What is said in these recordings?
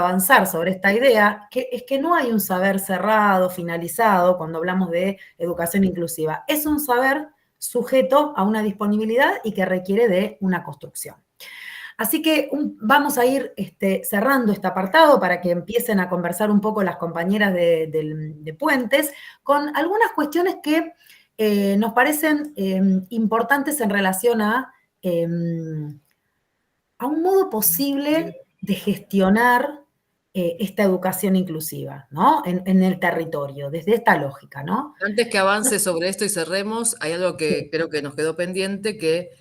avanzar sobre esta idea, que es que no hay un saber cerrado, finalizado, cuando hablamos de educación inclusiva. Es un saber sujeto a una disponibilidad y que requiere de una construcción. Así que vamos a ir cerrando este apartado para que empiecen a conversar un poco las compañeras de Puentes con algunas cuestiones que nos parecen importantes en relación a un modo posible de gestionar esta educación inclusiva, ¿no? En el territorio, desde esta lógica, ¿no? Antes que avance sobre esto y cerremos, hay algo que Sí. creo que nos quedó pendiente, que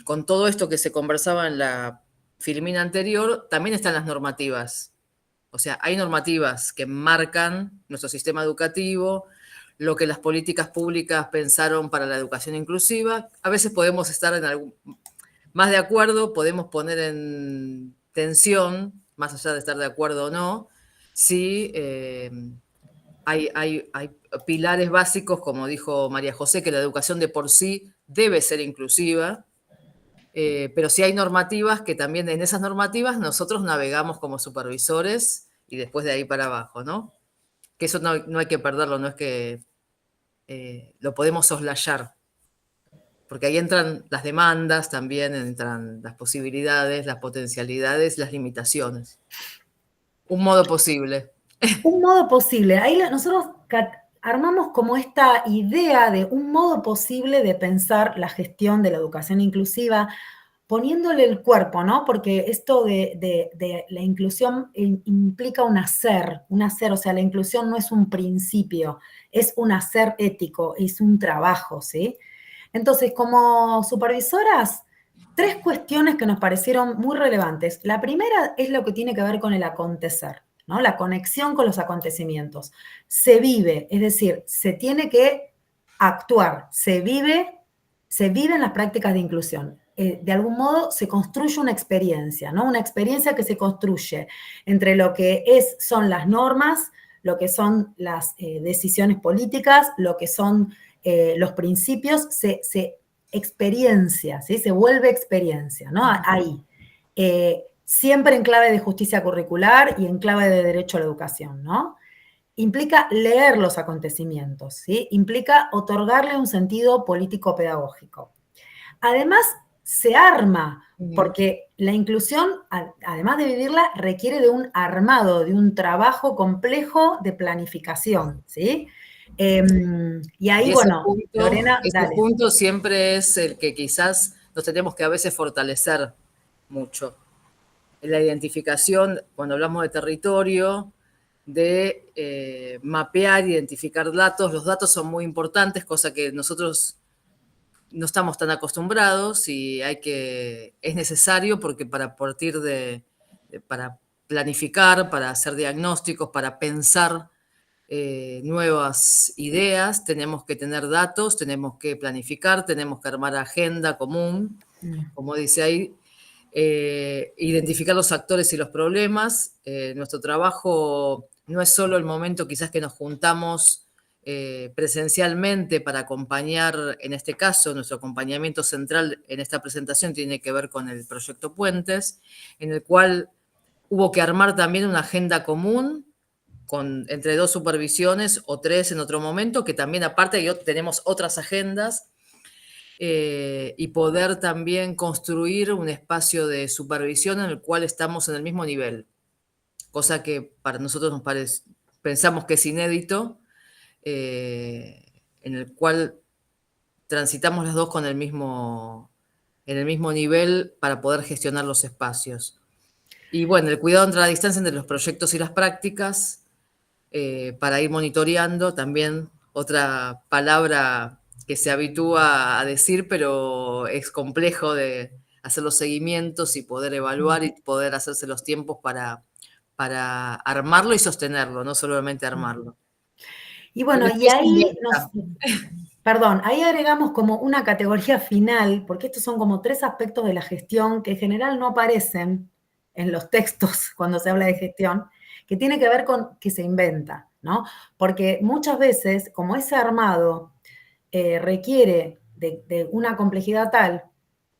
con todo esto que se conversaba en la filmina anterior, también están las normativas. O sea, hay normativas que marcan nuestro sistema educativo, lo que las políticas públicas pensaron para la educación inclusiva. A veces podemos estar más de acuerdo, podemos poner en tensión, más allá de estar de acuerdo o no, si hay pilares básicos, como dijo María José, que la educación de por sí debe ser inclusiva, pero sí hay normativas que también en esas normativas nosotros navegamos como supervisores y después de ahí para abajo, ¿no? Que eso no hay que perderlo, no es que lo podemos soslayar, porque ahí entran las demandas, también entran las posibilidades, las potencialidades, las limitaciones. Un modo posible. Un modo posible. Ahí nosotros armamos como esta idea de un modo posible de pensar la gestión de la educación inclusiva, poniéndole el cuerpo, ¿no? Porque esto de la inclusión implica un hacer, o sea, la inclusión no es un principio, es un hacer ético, es un trabajo, ¿sí? Entonces, como supervisoras, tres cuestiones que nos parecieron muy relevantes. La primera es lo que tiene que ver con el acontecer, ¿no? La conexión con los acontecimientos. Se vive, es decir, se tiene que actuar, se vive en las prácticas de inclusión. De algún modo se construye una experiencia, ¿no? Una experiencia que se construye entre lo que son las normas, lo que son las decisiones políticas, lo que son los principios, se experiencia, ¿sí? Se vuelve experiencia, ¿no? Ahí. Siempre en clave de justicia curricular y en clave de derecho a la educación, ¿no? Implica leer los acontecimientos, ¿sí? Implica otorgarle un sentido político-pedagógico. Además, se arma, porque la inclusión, además de vivirla, requiere de un armado, de un trabajo complejo de planificación, ¿sí? Y ahí, Y bueno, Lorena, ese dale. punto siempre es el que quizás nos tenemos que a veces fortalecer mucho. En la identificación, cuando hablamos de territorio, de mapear, identificar datos. Los datos son muy importantes, cosa que nosotros no estamos tan acostumbrados y es necesario porque para partir para planificar, para hacer diagnósticos, para pensar nuevas ideas, tenemos que tener datos, tenemos que planificar, tenemos que armar agenda común, como dice ahí, identificar los actores y los problemas. Nuestro trabajo no es solo el momento quizás que nos juntamos presencialmente para acompañar, en este caso, nuestro acompañamiento central en esta presentación tiene que ver con el proyecto Puentes, en el cual hubo que armar también una agenda común entre dos supervisiones o tres en otro momento, que también aparte tenemos otras agendas, y poder también construir un espacio de supervisión en el cual estamos en el mismo nivel, cosa que para nosotros pensamos que es inédito, en el cual transitamos los dos en el mismo nivel para poder gestionar los espacios. Y bueno, el cuidado entre la distancia entre los proyectos y las prácticas, para ir monitoreando, también otra palabra que se habitúa a decir, pero es complejo de hacer los seguimientos y poder evaluar y poder hacerse los tiempos para armarlo y sostenerlo, no solamente armarlo. Y bueno, y Después ahí perdón, ahí agregamos como una categoría final, porque estos son como tres aspectos de la gestión que en general no aparecen en los textos cuando se habla de gestión, que tiene que ver con que se inventa, ¿no? Porque muchas veces, como ese armado requiere de una complejidad tal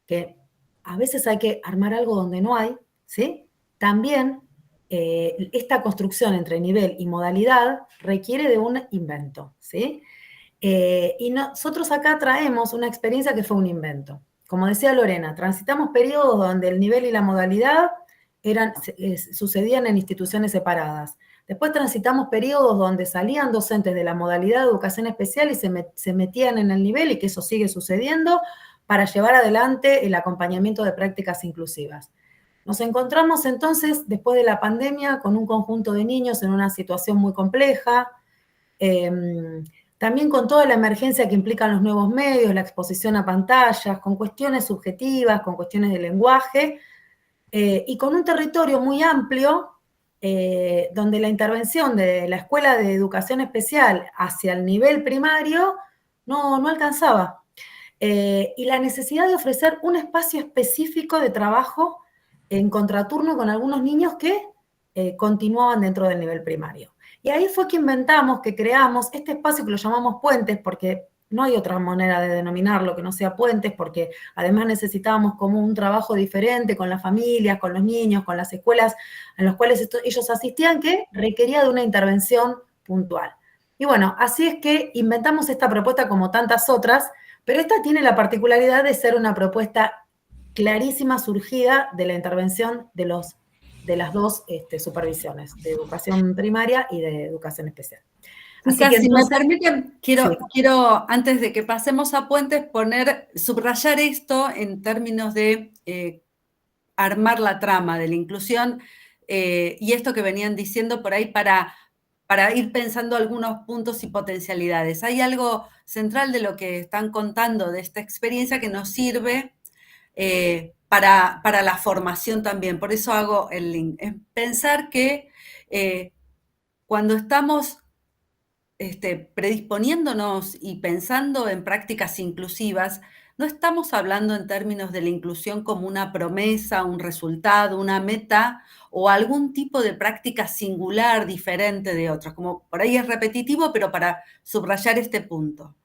que a veces hay que armar algo donde no hay, ¿sí? También esta construcción entre nivel y modalidad requiere de un invento, ¿sí? Y nosotros acá traemos una experiencia que fue un invento. Como decía Lorena, transitamos periodos donde el nivel y la modalidad sucedían en instituciones separadas. Después transitamos periodos donde salían docentes de la modalidad de educación especial y se metían en el nivel, y que eso sigue sucediendo, para llevar adelante el acompañamiento de prácticas inclusivas. Nos encontramos entonces, después de la pandemia, con un conjunto de niños en una situación muy compleja, también con toda la emergencia que implican los nuevos medios, la exposición a pantallas, con cuestiones subjetivas, con cuestiones de lenguaje, y con un territorio muy amplio, donde la intervención de la Escuela de Educación Especial hacia el nivel primario no alcanzaba. Y la necesidad de ofrecer un espacio específico de trabajo en contraturno con algunos niños que continuaban dentro del nivel primario. Y ahí fue que inventamos, que creamos este espacio que lo llamamos puentes, porque no hay otra manera de denominarlo que no sea puentes, porque además necesitábamos como un trabajo diferente con las familias, con los niños, con las escuelas en las cuales ellos asistían, que requería de una intervención puntual. Y bueno, así es que inventamos esta propuesta como tantas otras, pero esta tiene la particularidad de ser una propuesta clarísima surgida de la intervención de las dos supervisiones, de educación primaria y de educación especial. Así que, si me permiten, quiero, antes de que pasemos a puentes, subrayar esto en términos de armar la trama de la inclusión, y esto que venían diciendo por ahí para ir pensando algunos puntos y potencialidades. Hay algo central de lo que están contando de esta experiencia que nos sirve para la formación también. Por eso hago el link. Es pensar que cuando estamos predisponiéndonos y pensando en prácticas inclusivas, no estamos hablando en términos de la inclusión como una promesa, un resultado, una meta o algún tipo de práctica singular diferente de otras, como por ahí es repetitivo, pero para subrayar este punto.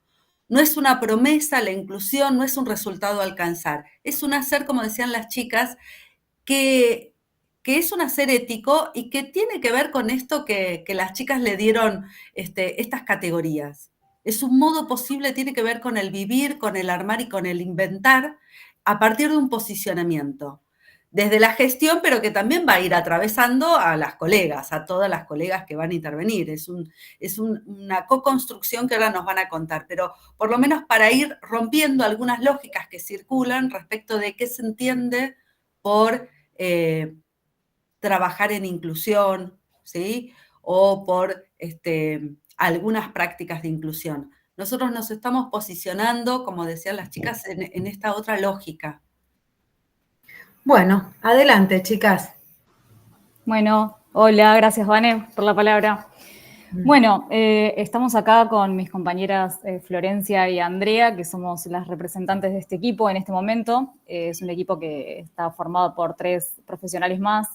No es una promesa la inclusión, no es un resultado a alcanzar, es un hacer, como decían las chicas, que es un hacer ético y que tiene que ver con esto que las chicas le dieron estas categorías. Es un modo posible, tiene que ver con el vivir, con el armar y con el inventar a partir de un posicionamiento. Desde la gestión, pero que también va a ir atravesando a las colegas, a todas las colegas que van a intervenir. Es una co-construcción que ahora nos van a contar, pero por lo menos para ir rompiendo algunas lógicas que circulan respecto de qué se entiende por trabajar en inclusión, ¿sí? O por algunas prácticas de inclusión. Nosotros nos estamos posicionando, como decían las chicas, en esta otra lógica. Bueno, adelante, chicas. Bueno, hola, gracias, Vane, por la palabra. Bueno, estamos acá con mis compañeras Florencia y Andrea, que somos las representantes de este equipo en este momento. Es un equipo que está formado por 3 profesionales más,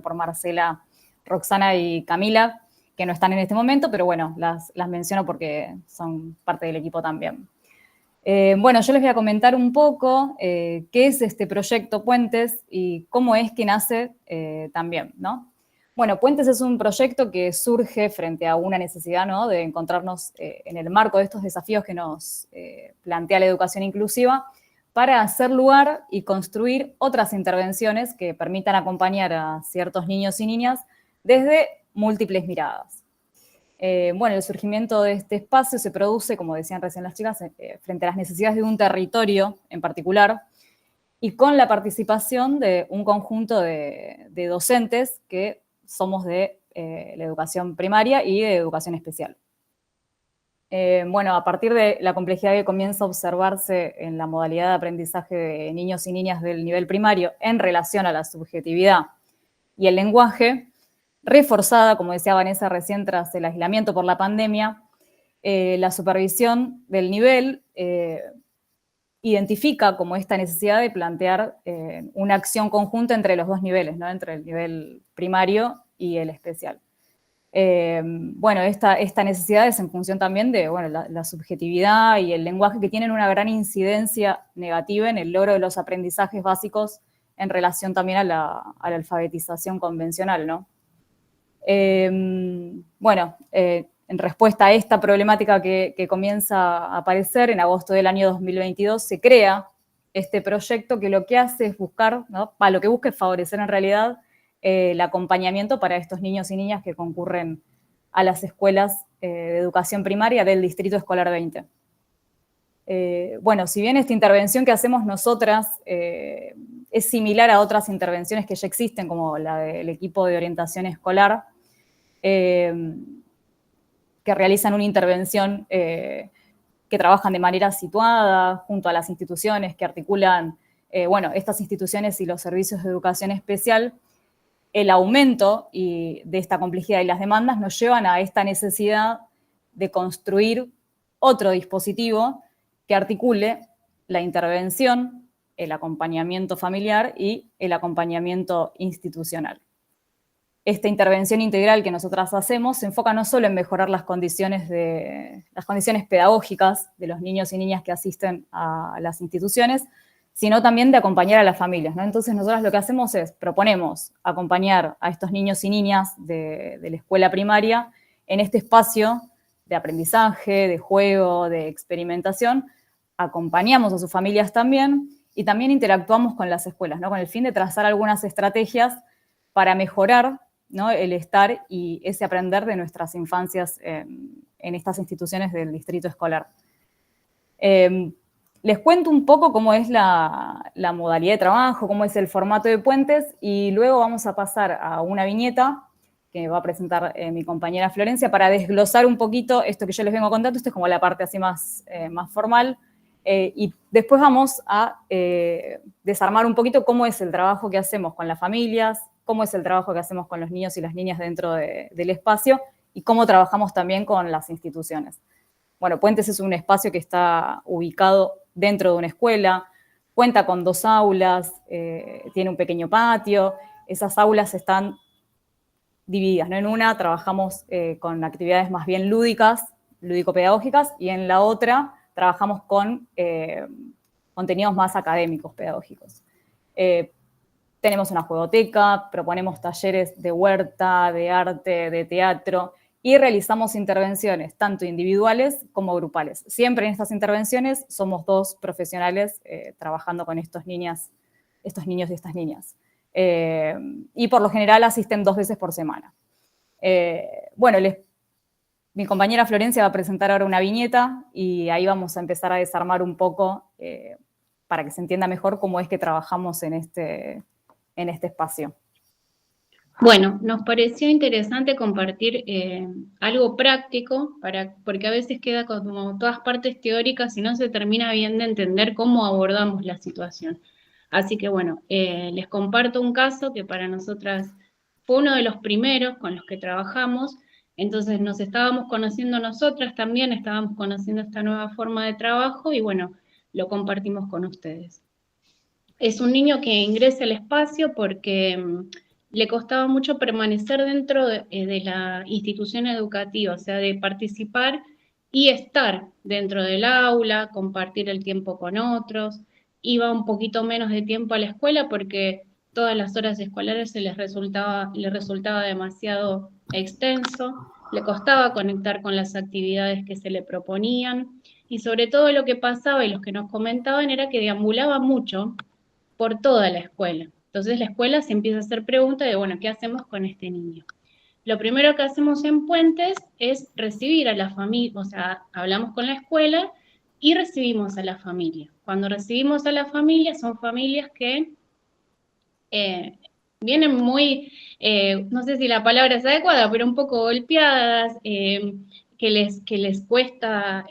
por Marcela, Roxana y Camila, que no están en este momento, pero bueno, las menciono porque son parte del equipo también. Yo les voy a comentar un poco qué es este proyecto Puentes y cómo es que nace también, ¿no? Bueno, Puentes es un proyecto que surge frente a una necesidad, ¿no?, de encontrarnos en el marco de estos desafíos que nos plantea la educación inclusiva para hacer lugar y construir otras intervenciones que permitan acompañar a ciertos niños y niñas desde múltiples miradas. El surgimiento de este espacio se produce, como decían recién las chicas, frente a las necesidades de un territorio en particular y con la participación de un conjunto de docentes que somos de la educación primaria y de educación especial. A partir de la complejidad que comienza a observarse en la modalidad de aprendizaje de niños y niñas del nivel primario en relación a la subjetividad y el lenguaje, reforzada, como decía Vanessa recién, tras el aislamiento por la pandemia, la supervisión del nivel identifica como esta necesidad de plantear una acción conjunta entre los dos niveles, ¿no?, entre el nivel primario y el especial. Esta necesidad es en función también de la subjetividad y el lenguaje, que tienen una gran incidencia negativa en el logro de los aprendizajes básicos en relación también a la alfabetización convencional, ¿no? Bueno, en respuesta a esta problemática que comienza a aparecer, en agosto del año 2022 se crea este proyecto que lo que hace es buscar, ¿no? Lo que busca es favorecer en realidad el acompañamiento para estos niños y niñas que concurren a las escuelas de educación primaria del Distrito Escolar 20. Bueno, si bien esta intervención que hacemos nosotras es similar a otras intervenciones que ya existen, como la del equipo de orientación escolar, que realizan una intervención que trabajan de manera situada junto a las instituciones que articulan, bueno, estas instituciones y los servicios de educación especial, el aumento de esta complejidad y las demandas nos llevan a esta necesidad de construir otro dispositivo que articule la intervención, el acompañamiento familiar y el acompañamiento institucional. Esta intervención integral que nosotras hacemos se enfoca no solo en mejorar las condiciones pedagógicas de los niños y niñas que asisten a las instituciones, sino también de acompañar a las familias, ¿no? Entonces nosotras lo que hacemos es, proponemos acompañar a estos niños y niñas de la escuela primaria en este espacio de aprendizaje, de juego, de experimentación, acompañamos a sus familias también y también interactuamos con las escuelas, ¿no? Con el fin de trazar algunas estrategias para mejorar, ¿no? El estar y ese aprender de nuestras infancias en estas instituciones del distrito escolar. Les cuento un poco cómo es la modalidad de trabajo, cómo es el formato de Puentes, y luego vamos a pasar a una viñeta que va a presentar mi compañera Florencia para desglosar un poquito esto que yo les vengo contando. Esto es como la parte así más formal, y después vamos a desarmar un poquito cómo es el trabajo que hacemos con las familias, cómo es el trabajo que hacemos con los niños y las niñas dentro del espacio y cómo trabajamos también con las instituciones. Bueno, Puentes es un espacio que está ubicado dentro de una escuela, cuenta con 2 aulas, tiene un pequeño patio. Esas aulas están divididas, ¿no? En una trabajamos con actividades más bien lúdicas, lúdico-pedagógicas, y en la otra trabajamos con contenidos más académicos, pedagógicos. Tenemos una juegoteca, proponemos talleres de huerta, de arte, de teatro, y realizamos intervenciones tanto individuales como grupales. Siempre en estas intervenciones somos 2 profesionales trabajando con estos niños y estas niñas. Y por lo general asisten 2 veces por semana. Bueno, mi compañera Florencia va a presentar ahora una viñeta y ahí vamos a empezar a desarmar un poco para que se entienda mejor cómo es que trabajamos en este espacio. Bueno, nos pareció interesante compartir algo práctico, porque a veces queda como todas partes teóricas y no se termina bien de entender cómo abordamos la situación. Así que bueno, les comparto un caso que para nosotras fue uno de los primeros con los que trabajamos. Entonces nos estábamos conociendo nosotras también, estábamos conociendo esta nueva forma de trabajo y bueno, lo compartimos con ustedes. Es un niño que ingresa al espacio porque le costaba mucho permanecer dentro de la institución educativa, o sea, de participar y estar dentro del aula, compartir el tiempo con otros. Iba un poquito menos de tiempo a la escuela porque todas las horas escolares le resultaba demasiado extenso, le costaba conectar con las actividades que se le proponían, y sobre todo lo que pasaba y los que nos comentaban era que deambulaba mucho por toda la escuela. Entonces la escuela se empieza a hacer preguntas de, bueno, ¿qué hacemos con este niño? Lo primero que hacemos en Puentes es recibir a la familia, o sea, hablamos con la escuela y recibimos a la familia. Cuando recibimos a la familia, son familias que vienen muy, no sé si la palabra es adecuada, pero un poco golpeadas, que les cuesta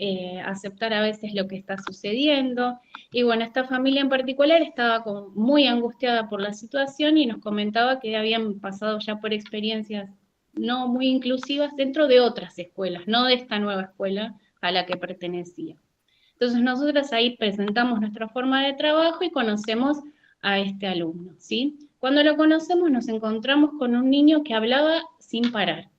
aceptar a veces lo que está sucediendo. Y bueno, esta familia en particular estaba como muy angustiada por la situación y nos comentaba que habían pasado ya por experiencias no muy inclusivas dentro de otras escuelas, no de esta nueva escuela a la que pertenecía. Entonces nosotras ahí presentamos nuestra forma de trabajo y conocemos a este alumno, ¿sí? Cuando lo conocemos nos encontramos con un niño que hablaba sin parar.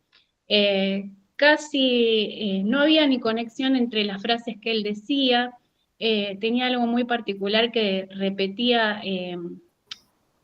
Casi no había ni conexión entre las frases que él decía, tenía algo muy particular que repetía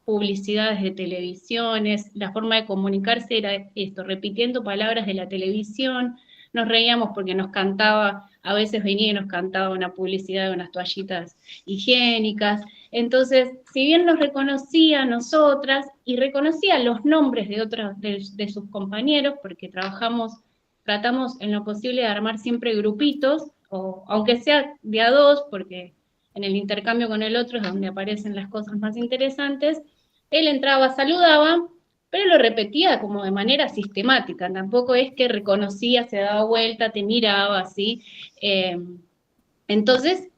publicidades de televisiones, la forma de comunicarse era esto, repitiendo palabras de la televisión, nos reíamos porque nos cantaba, a veces venía y nos cantaba una publicidad de unas toallitas higiénicas. Entonces, si bien nos reconocía a nosotras y reconocía los nombres de otros de sus compañeros, porque tratamos en lo posible de armar siempre grupitos, o aunque sea de a dos, porque en el intercambio con el otro es donde aparecen las cosas más interesantes, él entraba, saludaba, pero lo repetía como de manera sistemática, tampoco es que reconocía, se daba vuelta, te miraba así. Entonces,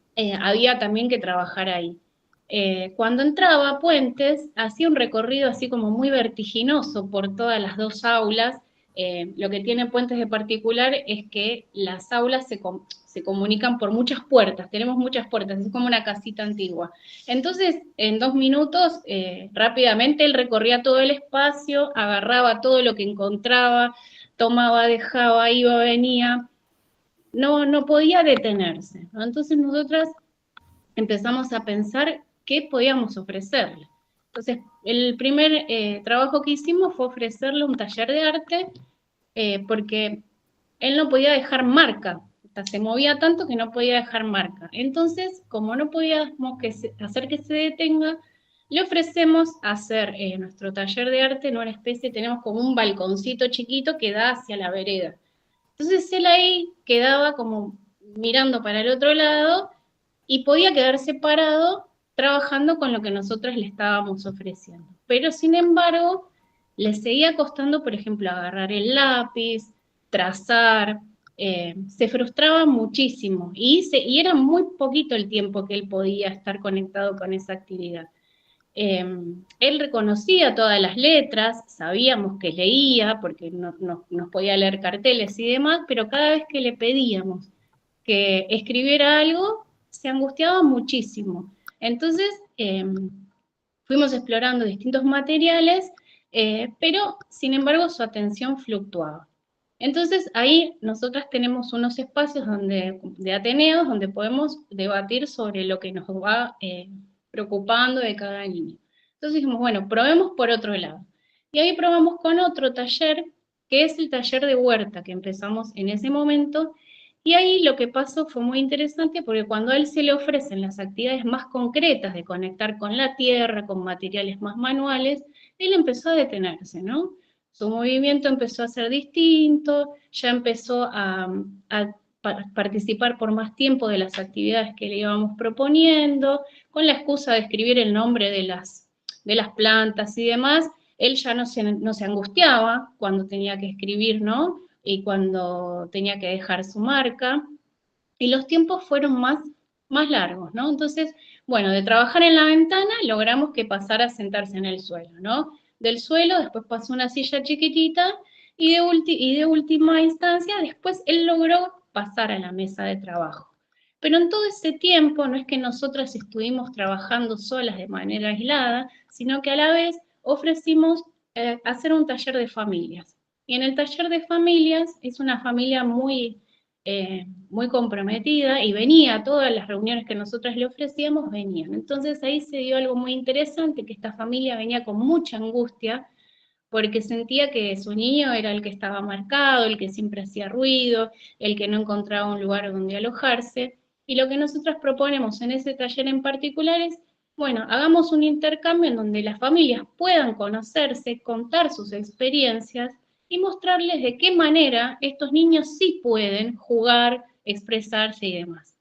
había también que trabajar ahí. Cuando entraba a Puentes, hacía un recorrido así como muy vertiginoso por todas las dos aulas. Lo que tiene Puentes de particular es que las aulas se comunican por muchas puertas, tenemos muchas puertas, es como una casita antigua. Entonces, en 2 minutos, rápidamente él recorría todo el espacio, agarraba todo lo que encontraba, tomaba, dejaba, iba, venía, no podía detenerse, ¿no? Entonces nosotras empezamos a pensar qué podíamos ofrecerle. Entonces, el primer trabajo que hicimos fue ofrecerle un taller de arte, porque él no podía dejar marca, se movía tanto que no podía dejar marca. Entonces, como no podíamos hacer que se detenga, le ofrecemos hacer nuestro taller de arte en una especie, tenemos como un balconcito chiquito que da hacia la vereda. Entonces él ahí quedaba como mirando para el otro lado y podía quedarse parado trabajando con lo que nosotros le estábamos ofreciendo. Pero sin embargo, le seguía costando, por ejemplo, agarrar el lápiz, trazar, se frustraba muchísimo y era muy poquito el tiempo que él podía estar conectado con esa actividad. Él reconocía todas las letras, sabíamos que leía, porque nos podía leer carteles y demás, pero cada vez que le pedíamos que escribiera algo, se angustiaba muchísimo. Entonces, fuimos explorando distintos materiales, pero sin embargo su atención fluctuaba. Entonces ahí nosotras tenemos unos espacios de ateneos donde podemos debatir sobre lo que nos va preocupando de cada niño. Entonces dijimos, bueno, probemos por otro lado. Y ahí probamos con otro taller, que es el taller de huerta, que empezamos en ese momento, y ahí lo que pasó fue muy interesante, porque cuando a él se le ofrecen las actividades más concretas de conectar con la tierra, con materiales más manuales, él empezó a detenerse, ¿no? Su movimiento empezó a ser distinto, ya empezó a participar por más tiempo de las actividades que le íbamos proponiendo, con la excusa de escribir el nombre de las plantas y demás, él ya no se angustiaba cuando tenía que escribir, ¿no? Y cuando tenía que dejar su marca, y los tiempos fueron más largos, ¿no? Entonces, bueno, de trabajar en la ventana logramos que pasara a sentarse en el suelo, ¿no? Del suelo, después pasó una silla chiquitita, y de última instancia, después él logró pasar a la mesa de trabajo. Pero en todo ese tiempo no es que nosotras estuvimos trabajando solas de manera aislada, sino que a la vez ofrecimos hacer un taller de familias. Y en el taller de familias es una familia muy comprometida, y venía a todas las reuniones que nosotras le ofrecíamos, venían. Entonces ahí se dio algo muy interesante, que esta familia venía con mucha angustia, porque sentía que su niño era el que estaba marcado, el que siempre hacía ruido, el que no encontraba un lugar donde alojarse, y lo que nosotros proponemos en ese taller en particular es, bueno, hagamos un intercambio en donde las familias puedan conocerse, contar sus experiencias, y mostrarles de qué manera estos niños sí pueden jugar, expresarse y demás.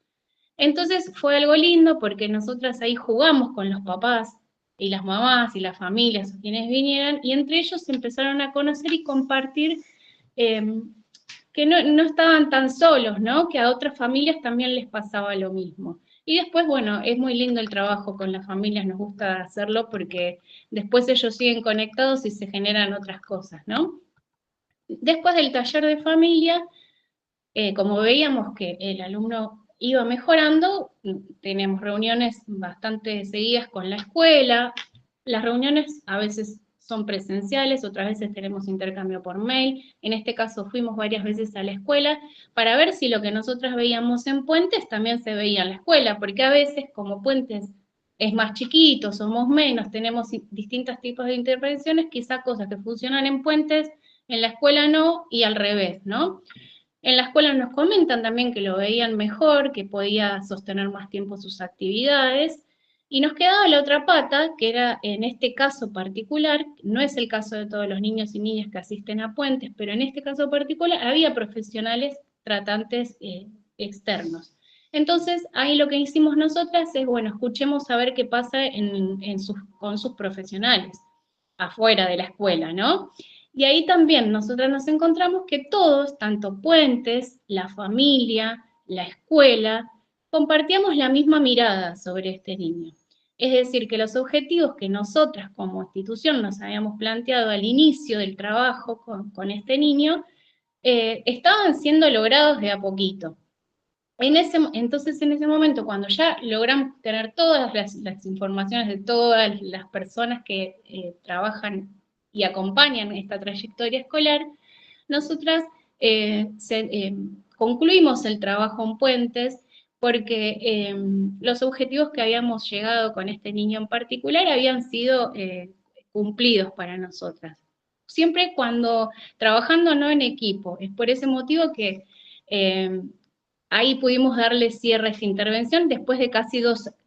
Entonces fue algo lindo, porque nosotras ahí jugamos con los papás y las mamás y las familias o quienes vinieran, y entre ellos se empezaron a conocer y compartir que no estaban tan solos, ¿no? Que a otras familias también les pasaba lo mismo. Y después, bueno, es muy lindo el trabajo con las familias, nos gusta hacerlo porque después ellos siguen conectados y se generan otras cosas, ¿no? Después del taller de familia, como veíamos que el alumno iba mejorando, tenemos reuniones bastante seguidas con la escuela. Las reuniones a veces son presenciales, otras veces tenemos intercambio por mail. En este caso fuimos varias veces a la escuela para ver si lo que nosotras veíamos en Puentes también se veía en la escuela, porque a veces, como Puentes es más chiquito, somos menos, tenemos distintos tipos de intervenciones, quizá cosas que funcionan en puentes, en la escuela no, y al revés, ¿no? En la escuela nos comentan también que lo veían mejor, que podía sostener más tiempo sus actividades, y nos quedaba la otra pata, que era en este caso particular, no es el caso de todos los niños y niñas que asisten a puentes, pero en este caso particular había profesionales tratantes externos. Entonces, ahí lo que hicimos nosotras es, bueno, escuchemos a ver qué pasa con sus profesionales, afuera de la escuela, ¿no? Y ahí también nosotras nos encontramos que todos, tanto puentes, la familia, la escuela, compartíamos la misma mirada sobre este niño. Es decir, que los objetivos que nosotras como institución nos habíamos planteado al inicio del trabajo con este niño, estaban siendo logrados de a poquito. Entonces, en ese momento, cuando ya logramos tener todas las informaciones de todas las personas que trabajan y acompañan esta trayectoria escolar, nosotras concluimos el trabajo en Puentes porque los objetivos que habíamos llegado con este niño en particular habían sido cumplidos para nosotras. Siempre cuando trabajando no en equipo, es por ese motivo que ahí pudimos darle cierre a esta intervención después de casi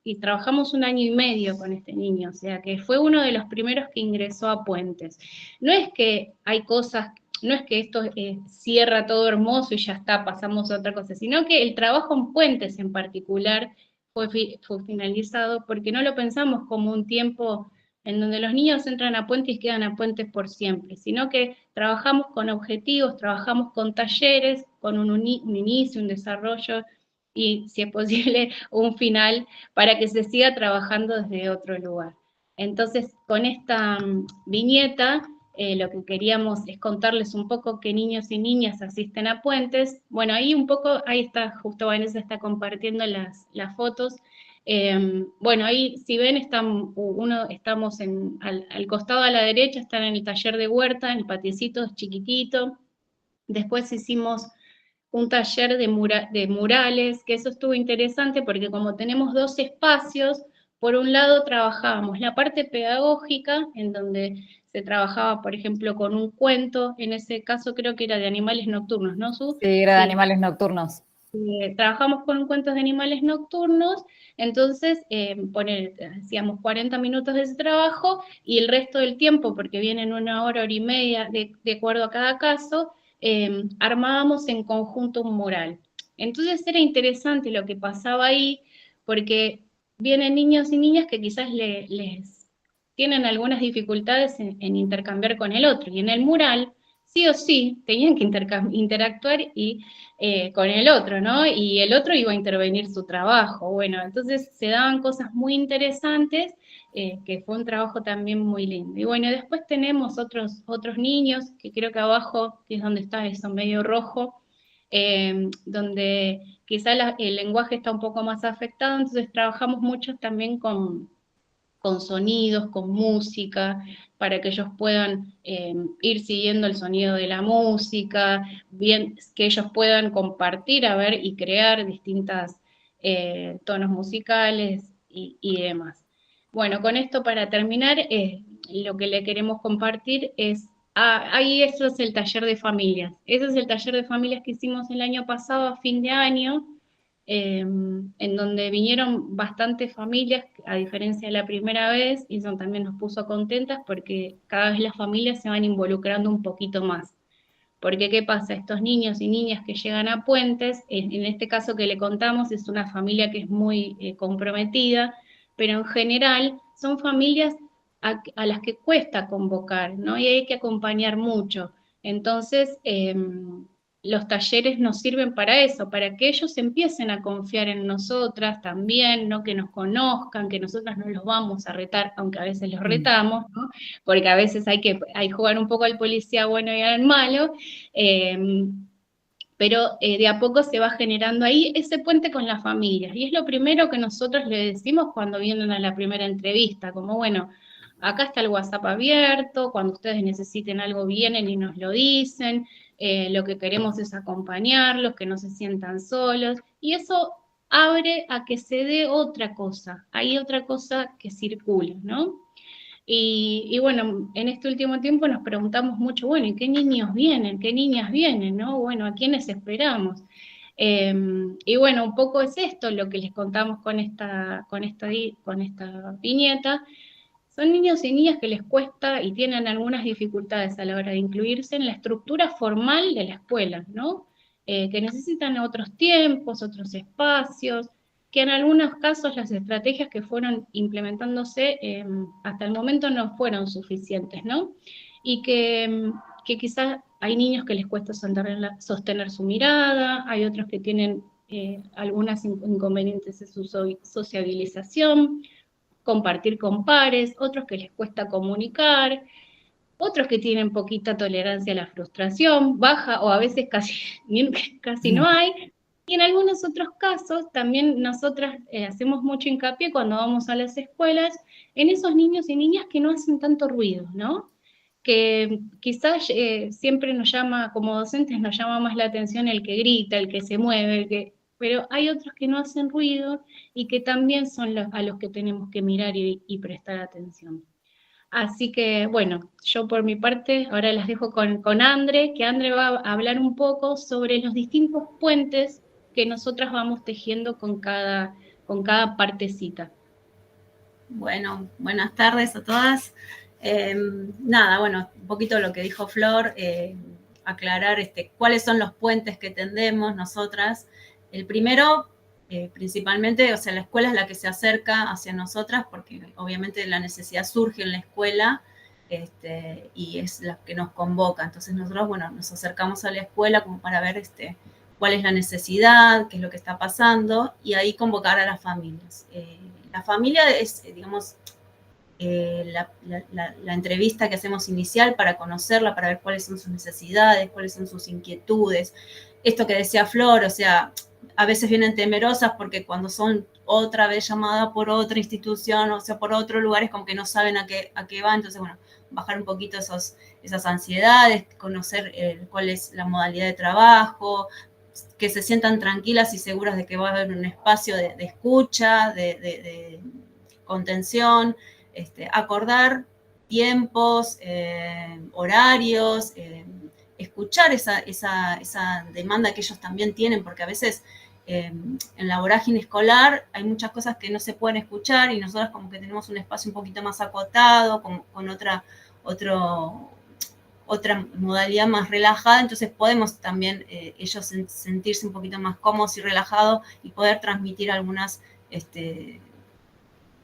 y trabajamos 1 año y medio con este niño, o sea que fue uno de los primeros que ingresó a Puentes. No es que hay cosas, no es que esto cierra todo hermoso y ya está, pasamos a otra cosa, sino que el trabajo en Puentes en particular fue finalizado porque no lo pensamos como un tiempo en donde los niños entran a Puentes y quedan a Puentes por siempre, sino que trabajamos con objetivos, trabajamos con talleres, con un inicio, un desarrollo y, si es posible, un final para que se siga trabajando desde otro lugar. Entonces, con esta viñeta, lo que queríamos es contarles un poco qué niños y niñas asisten a Puentes. Bueno, ahí un poco, ahí está, justo Vanessa está compartiendo las fotos. Bueno, ahí si ven, estamos al costado a la derecha, están en el taller de huerta, el patiecito es chiquitito. Después hicimos un taller de murales, que eso estuvo interesante porque como tenemos 2 espacios, por un lado trabajábamos la parte pedagógica, en donde se trabajaba, por ejemplo, con un cuento, en ese caso creo que era de animales nocturnos, ¿no, Su? Sí, era de animales nocturnos. Trabajamos con cuentos de animales nocturnos, entonces hacíamos 40 minutos de ese trabajo y el resto del tiempo, porque vienen 1 hora, hora y media, de acuerdo a cada caso, armábamos en conjunto un mural. Entonces era interesante lo que pasaba ahí, porque vienen niños y niñas que quizás les tienen algunas dificultades en intercambiar con el otro, y en el mural, sí o sí, tenían que interactuar con el otro, ¿no? Y el otro iba a intervenir su trabajo. Bueno, entonces se daban cosas muy interesantes, que fue un trabajo también muy lindo. Y bueno, después tenemos otros niños, que creo que abajo, que es donde está eso medio rojo, donde quizá el lenguaje está un poco más afectado, entonces trabajamos mucho también con sonidos, con música, para que ellos puedan ir siguiendo el sonido de la música, bien, que ellos puedan compartir, a ver, y crear distintas tonos musicales y demás. Bueno, con esto para terminar, lo que le queremos compartir es, ahí eso es el taller de familias. Ese es el taller de familias que hicimos el año pasado, a fin de año, en donde vinieron bastantes familias, a diferencia de la primera vez, y eso también nos puso contentas porque cada vez las familias se van involucrando un poquito más. Porque, ¿qué pasa? Estos niños y niñas que llegan a Puentes, en este caso que le contamos, es una familia que es muy comprometida, pero en general son familias a las que cuesta convocar, ¿no? Y hay que acompañar mucho. Entonces, los talleres nos sirven para eso, para que ellos empiecen a confiar en nosotras también, ¿no? Que nos conozcan, que nosotras no los vamos a retar, aunque a veces los retamos, ¿no? Porque a veces hay que jugar un poco al policía bueno y al malo, pero de a poco se va generando ahí ese puente con las familias, y es lo primero que nosotros le decimos cuando vienen a la primera entrevista, como bueno, acá está el WhatsApp abierto, cuando ustedes necesiten algo vienen y nos lo dicen, lo que queremos es acompañarlos, que no se sientan solos, y eso abre a que se dé otra cosa, hay otra cosa que circula, ¿no? Y bueno, en este último tiempo nos preguntamos mucho, bueno, ¿y qué niños vienen? ¿Qué niñas vienen? ¿No? Bueno, ¿a quiénes esperamos? Y bueno, un poco es esto lo que les contamos con esta viñeta. Son niños y niñas que les cuesta y tienen algunas dificultades a la hora de incluirse en la estructura formal de la escuela, ¿no? Que necesitan otros tiempos, otros espacios, que en algunos casos las estrategias que fueron implementándose hasta el momento no fueron suficientes, ¿no? Y que quizás hay niños que les cuesta sostener su mirada, hay otros que tienen algunos inconvenientes en su sociabilización, compartir con pares, otros que les cuesta comunicar, otros que tienen poquita tolerancia a la frustración, baja o a veces casi no hay. Y en algunos otros casos, también nosotras hacemos mucho hincapié cuando vamos a las escuelas, en esos niños y niñas que no hacen tanto ruido, ¿no? Que quizás siempre nos llama, como docentes, nos llama más la atención el que grita, el que se mueve, pero hay otros que no hacen ruido y que también son a los que tenemos que mirar y prestar atención. Así que, bueno, yo por mi parte ahora las dejo con Andre, que Andre va a hablar un poco sobre los distintos puentes que nosotras vamos tejiendo con cada partecita. Bueno, buenas tardes a todas. Nada, bueno, un poquito lo que dijo Flor, aclarar cuáles son los puentes que tendemos nosotras. El primero, principalmente, o sea, la escuela es la que se acerca hacia nosotras porque obviamente la necesidad surge en la escuela y es la que nos convoca. Entonces nosotros, bueno, nos acercamos a la escuela como para ver cuál es la necesidad, qué es lo que está pasando y ahí convocar a las familias. La familia es, digamos, la entrevista que hacemos inicial para conocerla, para ver cuáles son sus necesidades, cuáles son sus inquietudes. Esto que decía Flor, o sea, a veces vienen temerosas porque cuando son otra vez llamadas por otra institución, o sea, por otro lugar, es como que no saben a qué va. Entonces, bueno, bajar un poquito esas ansiedades, conocer cuál es la modalidad de trabajo, que se sientan tranquilas y seguras de que va a haber un espacio de escucha, de contención, acordar tiempos, horarios, escuchar esa demanda que ellos también tienen, porque a veces en la vorágine escolar hay muchas cosas que no se pueden escuchar y nosotros como que tenemos un espacio un poquito más acotado, con otra modalidad más relajada, entonces podemos también ellos sentirse un poquito más cómodos y relajados y poder transmitir algunas,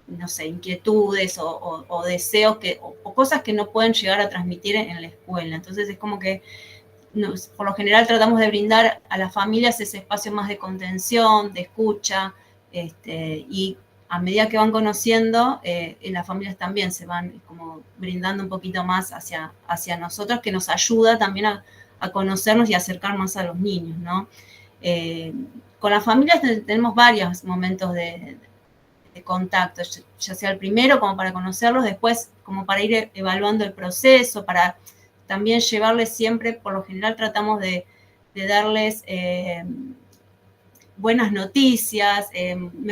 no sé, inquietudes o deseos o cosas que no pueden llegar a transmitir en la escuela. Entonces es como que por lo general tratamos de brindar a las familias ese espacio más de contención, de escucha, y a medida que van conociendo, las familias también se van como brindando un poquito más hacia nosotros, que nos ayuda también a conocernos y acercar más a los niños, ¿no? Con las familias tenemos varios momentos de contacto, ya sea el primero como para conocerlos, después como para ir evaluando el proceso, para también llevarles siempre, por lo general tratamos de darles buenas noticias,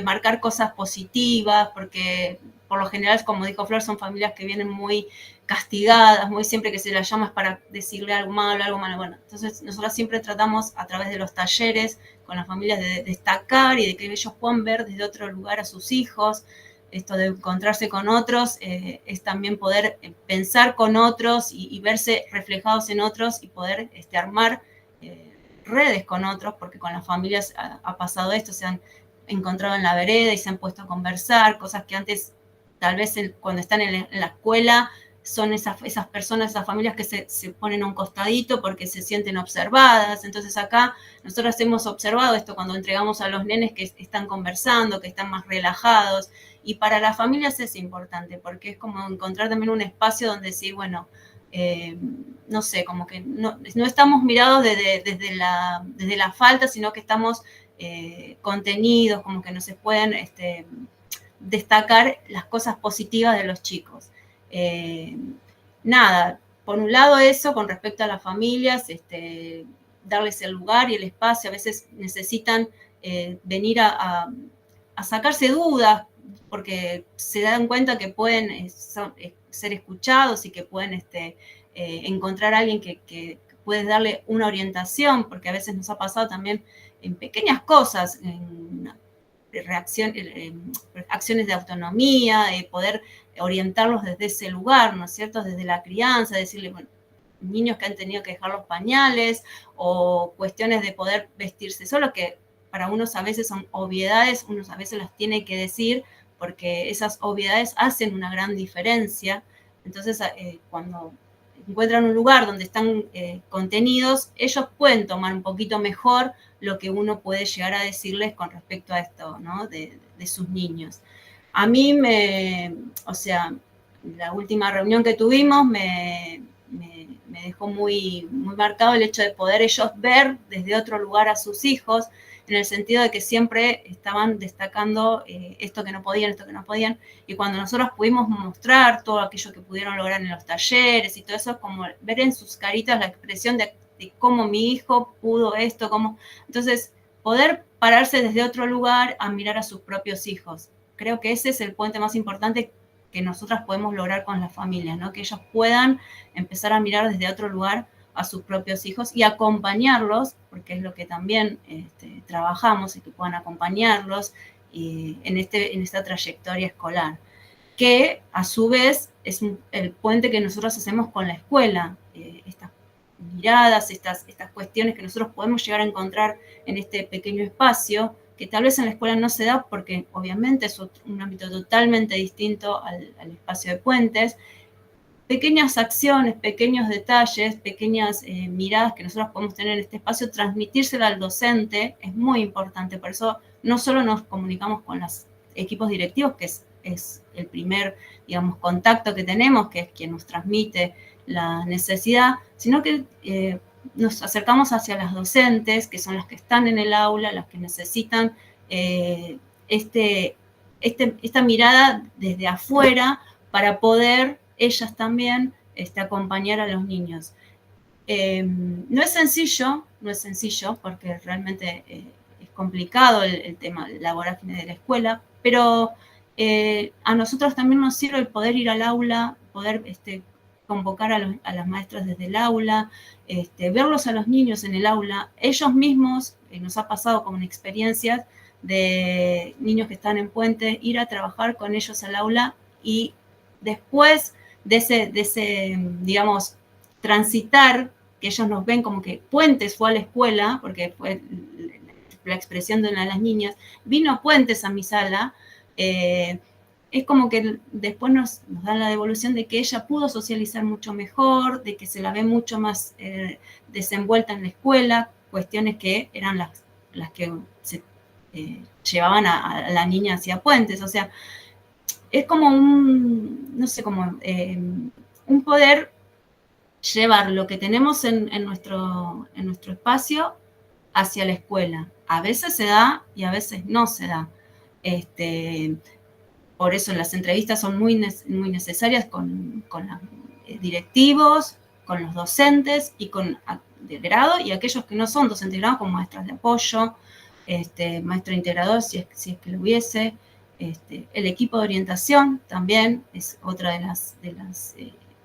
marcar cosas positivas, porque por lo general, como dijo Flor, son familias que vienen muy castigadas, muy siempre que se las llama es para decirle algo malo. Bueno, entonces nosotros siempre tratamos a través de los talleres con las familias de destacar y de que ellos puedan ver desde otro lugar a sus hijos. Esto de encontrarse con otros es también poder pensar con otros y verse reflejados en otros y poder armar redes con otros, porque con las familias ha pasado esto, se han encontrado en la vereda y se han puesto a conversar, cosas que antes tal vez cuando están en la escuela son esas personas, esas familias que se ponen a un costadito porque se sienten observadas. Entonces acá nosotros hemos observado esto cuando entregamos a los nenes que están conversando, que están más relajados, y para las familias es importante porque es como encontrar también un espacio donde decir, bueno, no sé, como que no estamos mirados desde la falta, sino que estamos contenidos, como que no se pueden destacar las cosas positivas de los chicos. Nada, por un lado eso con respecto a las familias, darles el lugar y el espacio, a veces necesitan venir a sacarse dudas, porque se dan cuenta que pueden ser escuchados y que pueden encontrar a alguien que puede darle una orientación, porque a veces nos ha pasado también en pequeñas cosas, en acciones de autonomía, de poder orientarlos desde ese lugar, ¿no es cierto? Desde la crianza, decirle, bueno, niños que han tenido que dejar los pañales o cuestiones de poder vestirse solo, que para unos a veces son obviedades, unos a veces las tiene que decir porque esas obviedades hacen una gran diferencia. Entonces, cuando encuentran un lugar donde están contenidos, ellos pueden tomar un poquito mejor lo que uno puede llegar a decirles con respecto a esto, ¿no? de sus niños. A mí o sea, la última reunión que tuvimos me dejó muy, muy marcado el hecho de poder ellos ver desde otro lugar a sus hijos, en el sentido de que siempre estaban destacando esto que no podían, y cuando nosotros pudimos mostrar todo aquello que pudieron lograr en los talleres y todo eso, como ver en sus caritas la expresión de cómo mi hijo pudo esto, cómo... Entonces, poder pararse desde otro lugar a mirar a sus propios hijos. Creo que ese es el puente más importante que nosotras podemos lograr con las familias, ¿no? Que ellos puedan empezar a mirar desde otro lugar a sus propios hijos y acompañarlos, porque es lo que también trabajamos, y que puedan acompañarlos en esta trayectoria escolar, que a su vez es el puente que nosotros hacemos con la escuela, estas miradas, estas cuestiones que nosotros podemos llegar a encontrar en este pequeño espacio, que tal vez en la escuela no se da porque obviamente es un ámbito totalmente distinto al espacio de puentes. Pequeñas acciones, pequeños detalles, pequeñas miradas que nosotros podemos tener en este espacio, transmitírsela al docente es muy importante. Por eso no solo nos comunicamos con los equipos directivos, que es el primer, digamos, contacto que tenemos, que es quien nos transmite la necesidad, sino que nos acercamos hacia las docentes, que son las que están en el aula, las que necesitan esta mirada desde afuera para poder ellas también acompañar a los niños. No es sencillo, porque realmente es complicado el tema de la vorágine de la escuela, pero a nosotros también nos sirve el poder ir al aula, poder convocar a las maestras desde el aula, verlos a los niños en el aula. Ellos mismos, nos ha pasado como en experiencias de niños que están en puente, ir a trabajar con ellos al aula y después de ese, digamos, transitar, que ellos nos ven como que Puentes fue a la escuela, porque fue la expresión de una de las niñas, vino Puentes a mi sala, es como que después nos dan la devolución de que ella pudo socializar mucho mejor, de que se la ve mucho más desenvuelta en la escuela, cuestiones que eran las que se llevaban a la niña hacia Puentes. O sea, es como no sé, como un poder llevar lo que tenemos en nuestro espacio hacia la escuela. A veces se da y a veces no se da. Por eso las entrevistas son muy necesarias con los directivos, con los docentes y con de grado, y aquellos que no son docentes de grado, como maestras de apoyo, maestro integrador, si es que lo hubiese. El equipo de orientación también es otra de las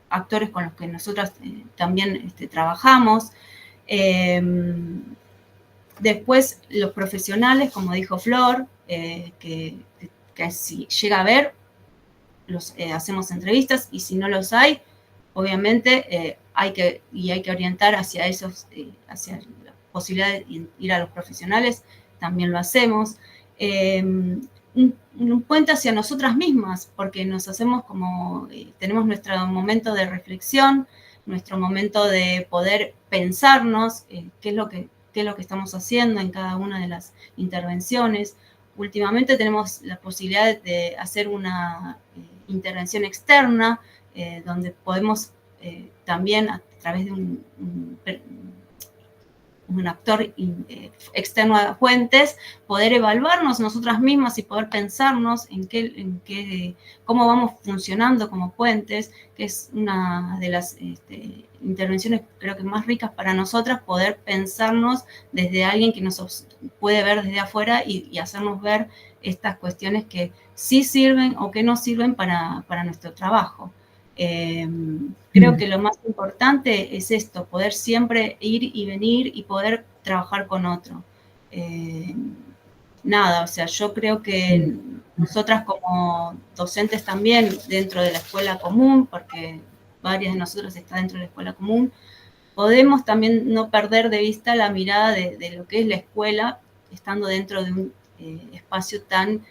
actores con los que nosotros también trabajamos. Después los profesionales, como dijo Flor, que si llega a ver, hacemos entrevistas, y si no los hay, obviamente hay que orientar hacia hacia la posibilidad de ir a los profesionales, también lo hacemos. Un puente hacia nosotras mismas, porque nos hacemos como, tenemos nuestro momento de reflexión, nuestro momento de poder pensarnos qué es lo que estamos haciendo en cada una de las intervenciones. Últimamente tenemos la posibilidad de hacer una intervención externa, donde podemos también, a través de un actor externo a Puentes, poder evaluarnos nosotras mismas y poder pensarnos cómo vamos funcionando como Puentes, que es una de las intervenciones creo que más ricas para nosotras, poder pensarnos desde alguien que nos puede ver desde afuera y hacernos ver estas cuestiones que sí sirven o que no sirven para nuestro trabajo. Creo que lo más importante es esto, poder siempre ir y venir y poder trabajar con otro. Nada, o sea, yo creo que nosotras como docentes también dentro de la escuela común, porque varias de nosotras están dentro de la escuela común, podemos también no perder de vista la mirada de lo que es la escuela, estando dentro de un espacio tan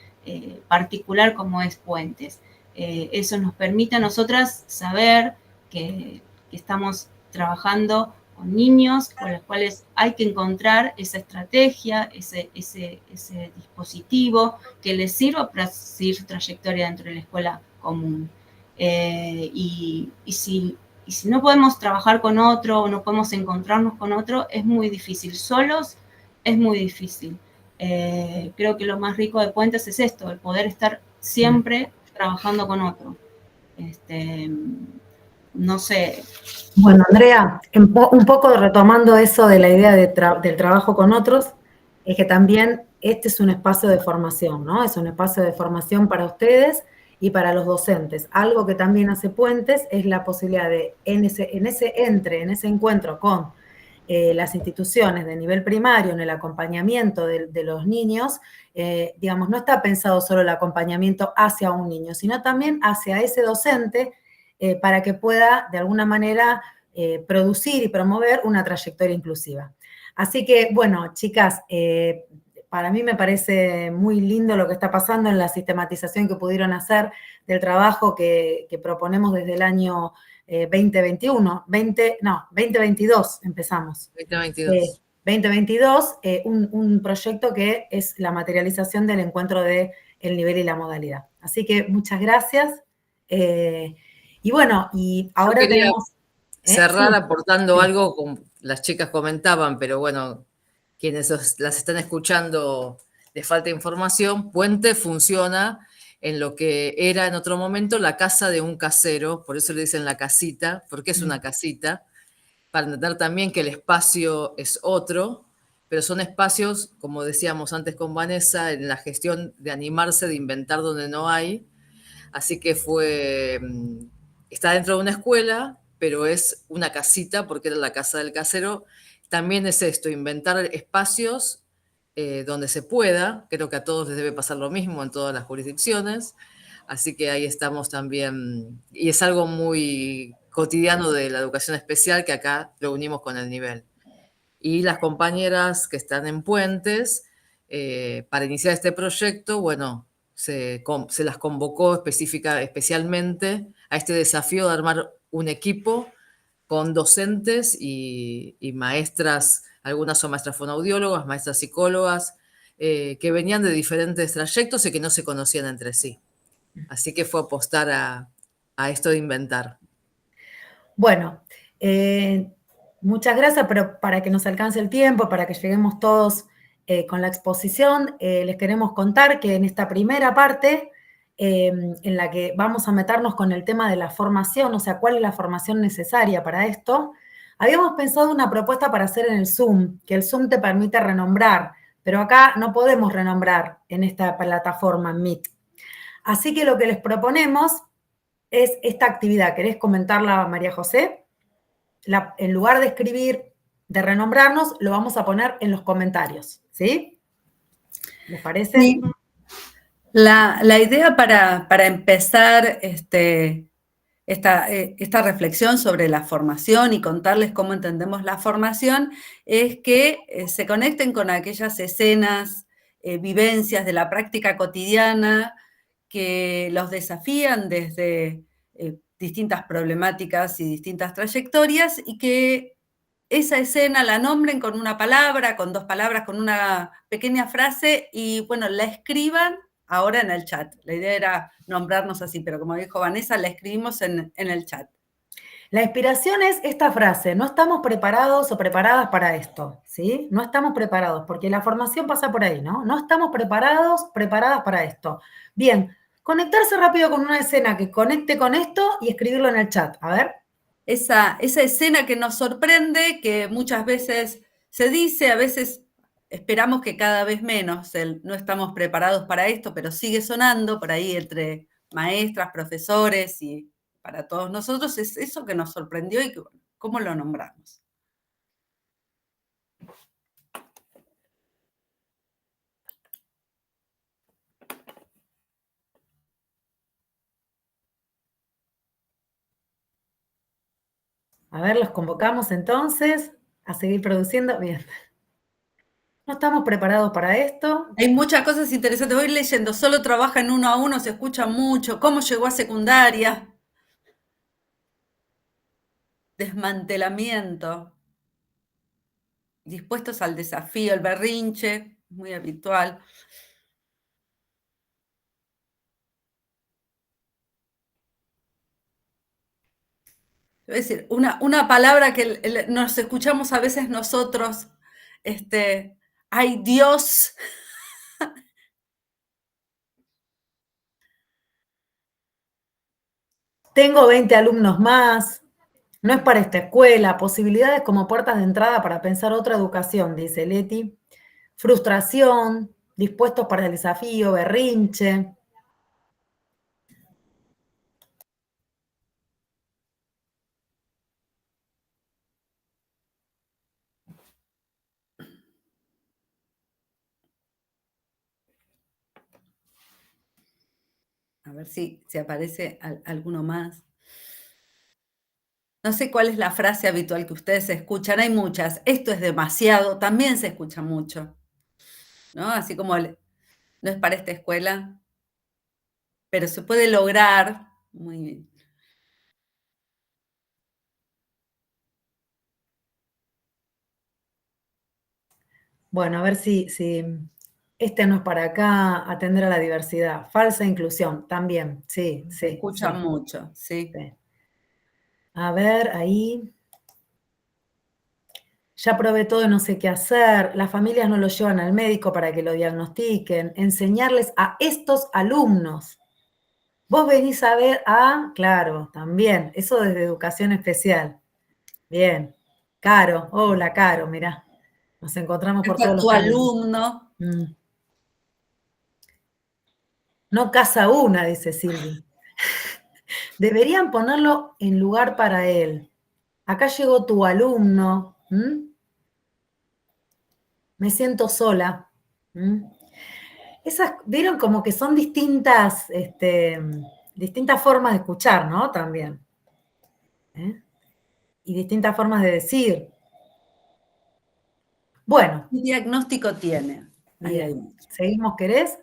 particular como es Puentes. Eso nos permite a nosotras saber que estamos trabajando con niños con los cuales hay que encontrar esa estrategia, ese dispositivo que les sirva para seguir su trayectoria dentro de la escuela común. Y si no podemos trabajar con otro o no podemos encontrarnos con otro, es muy difícil. Solos es muy difícil. Creo que lo más rico de Puentes es esto, el poder estar siempre trabajando con otro. No sé. Bueno, Andrea, un poco retomando eso de la idea del trabajo con otros, es que también este es un espacio de formación, ¿no? Es un espacio de formación para ustedes y para los docentes. Algo que también hace Puentes es la posibilidad de, en ese encuentro con las instituciones de nivel primario, en el acompañamiento de los niños, digamos, no está pensado solo el acompañamiento hacia un niño, sino también hacia ese docente para que pueda, de alguna manera, producir y promover una trayectoria inclusiva. Así que, bueno, chicas, para mí me parece muy lindo lo que está pasando en la sistematización que pudieron hacer del trabajo que proponemos desde el año 2022 empezamos. 2022. 2022, un proyecto que es la materialización del encuentro del nivel y la modalidad. Así que muchas gracias. Y bueno, y ahora tenemos... cerrar sí, aportando sí. algo, como las chicas comentaban, pero bueno, quienes las están escuchando les falta información. Puente funciona en lo que era en otro momento la casa de un casero, por eso le dicen la casita, porque es una casita, para entender también que el espacio es otro, pero son espacios, como decíamos antes con Vanessa, en la gestión de animarse, de inventar donde no hay. Así que está dentro de una escuela, pero es una casita porque era la casa del casero. También es esto, inventar espacios donde se pueda. Creo que a todos les debe pasar lo mismo en todas las jurisdicciones. Así que ahí estamos también, y es algo muy cotidiano de la educación especial que acá lo unimos con el nivel. Y las compañeras que están en Puentes, para iniciar este proyecto, bueno, se las convocó especialmente a este desafío de armar un equipo con docentes y maestras, algunas son maestras fonoaudiólogas, maestras psicólogas, que venían de diferentes trayectos y que no se conocían entre sí. Así que fue apostar a esto de inventar. Bueno, muchas gracias, pero para que nos alcance el tiempo, para que lleguemos todos con la exposición, les queremos contar que en esta primera parte, en la que vamos a meternos con el tema de la formación, o sea, cuál es la formación necesaria para esto, habíamos pensado una propuesta para hacer en el Zoom, que el Zoom te permite renombrar, pero acá no podemos renombrar en esta plataforma Meet. Así que lo que les proponemos es esta actividad. ¿Querés comentarla, María José? En lugar de escribir, de renombrarnos, lo vamos a poner en los comentarios, ¿sí? ¿Les parece? Sí. La idea para empezar esta reflexión sobre la formación y contarles cómo entendemos la formación es que se conecten con aquellas escenas, vivencias de la práctica cotidiana que los desafían desde distintas problemáticas y distintas trayectorias y que esa escena la nombren con una palabra, con dos palabras, con una pequeña frase y, bueno, la escriban ahora en el chat. La idea era nombrarnos así, pero como dijo Vanessa, la escribimos en el chat. La inspiración es esta frase, no estamos preparados o preparadas para esto, ¿sí? No estamos preparados, porque la formación pasa por ahí, ¿no? No estamos preparados, preparadas para esto. Bien, conectarse rápido con una escena que conecte con esto y escribirlo en el chat, a ver. Esa escena que nos sorprende, que muchas veces se dice, a veces esperamos que cada vez menos, no estamos preparados para esto, pero sigue sonando por ahí entre maestras, profesores y para todos nosotros, es eso que nos sorprendió y cómo lo nombramos. A ver, los convocamos entonces a seguir produciendo. Bien. No estamos preparados para esto. Hay muchas cosas interesantes. Voy leyendo, solo trabaja en 1 a 1, se escucha mucho. ¿Cómo llegó a secundaria? Desmantelamiento. Dispuestos al desafío, el berrinche, muy habitual. Es decir, una palabra que nos escuchamos a veces nosotros, ¡ay, Dios! Tengo 20 alumnos más. No es para esta escuela. Posibilidades como puertas de entrada para pensar otra educación, dice Leti. Frustración, dispuestos para el desafío, berrinche. A ver si aparece alguno más. No sé cuál es la frase habitual que ustedes escuchan, hay muchas. Esto es demasiado, también se escucha mucho, ¿no? Así como no es para esta escuela, pero se puede lograr. Muy bien. Bueno, a ver si este no es para acá, atender a la diversidad. Falsa inclusión, también, sí. Se escucha mucho, sí. A ver, ahí. Ya probé todo y no sé qué hacer. Las familias no lo llevan al médico para que lo diagnostiquen. Enseñarles a estos alumnos. Vos venís a ver, claro, también. Eso desde educación especial. Bien. Caro, hola Caro, mirá. Nos encontramos por todos los Tu caminos. alumno. No casa una, dice Silvi. Deberían ponerlo en lugar para él. Acá llegó tu alumno. Me siento sola. Esas, vieron como que son distintas, distintas formas de escuchar, ¿no? También. Y distintas formas de decir. Bueno. ¿Qué diagnóstico tiene? Bien. ¿Seguimos, querés?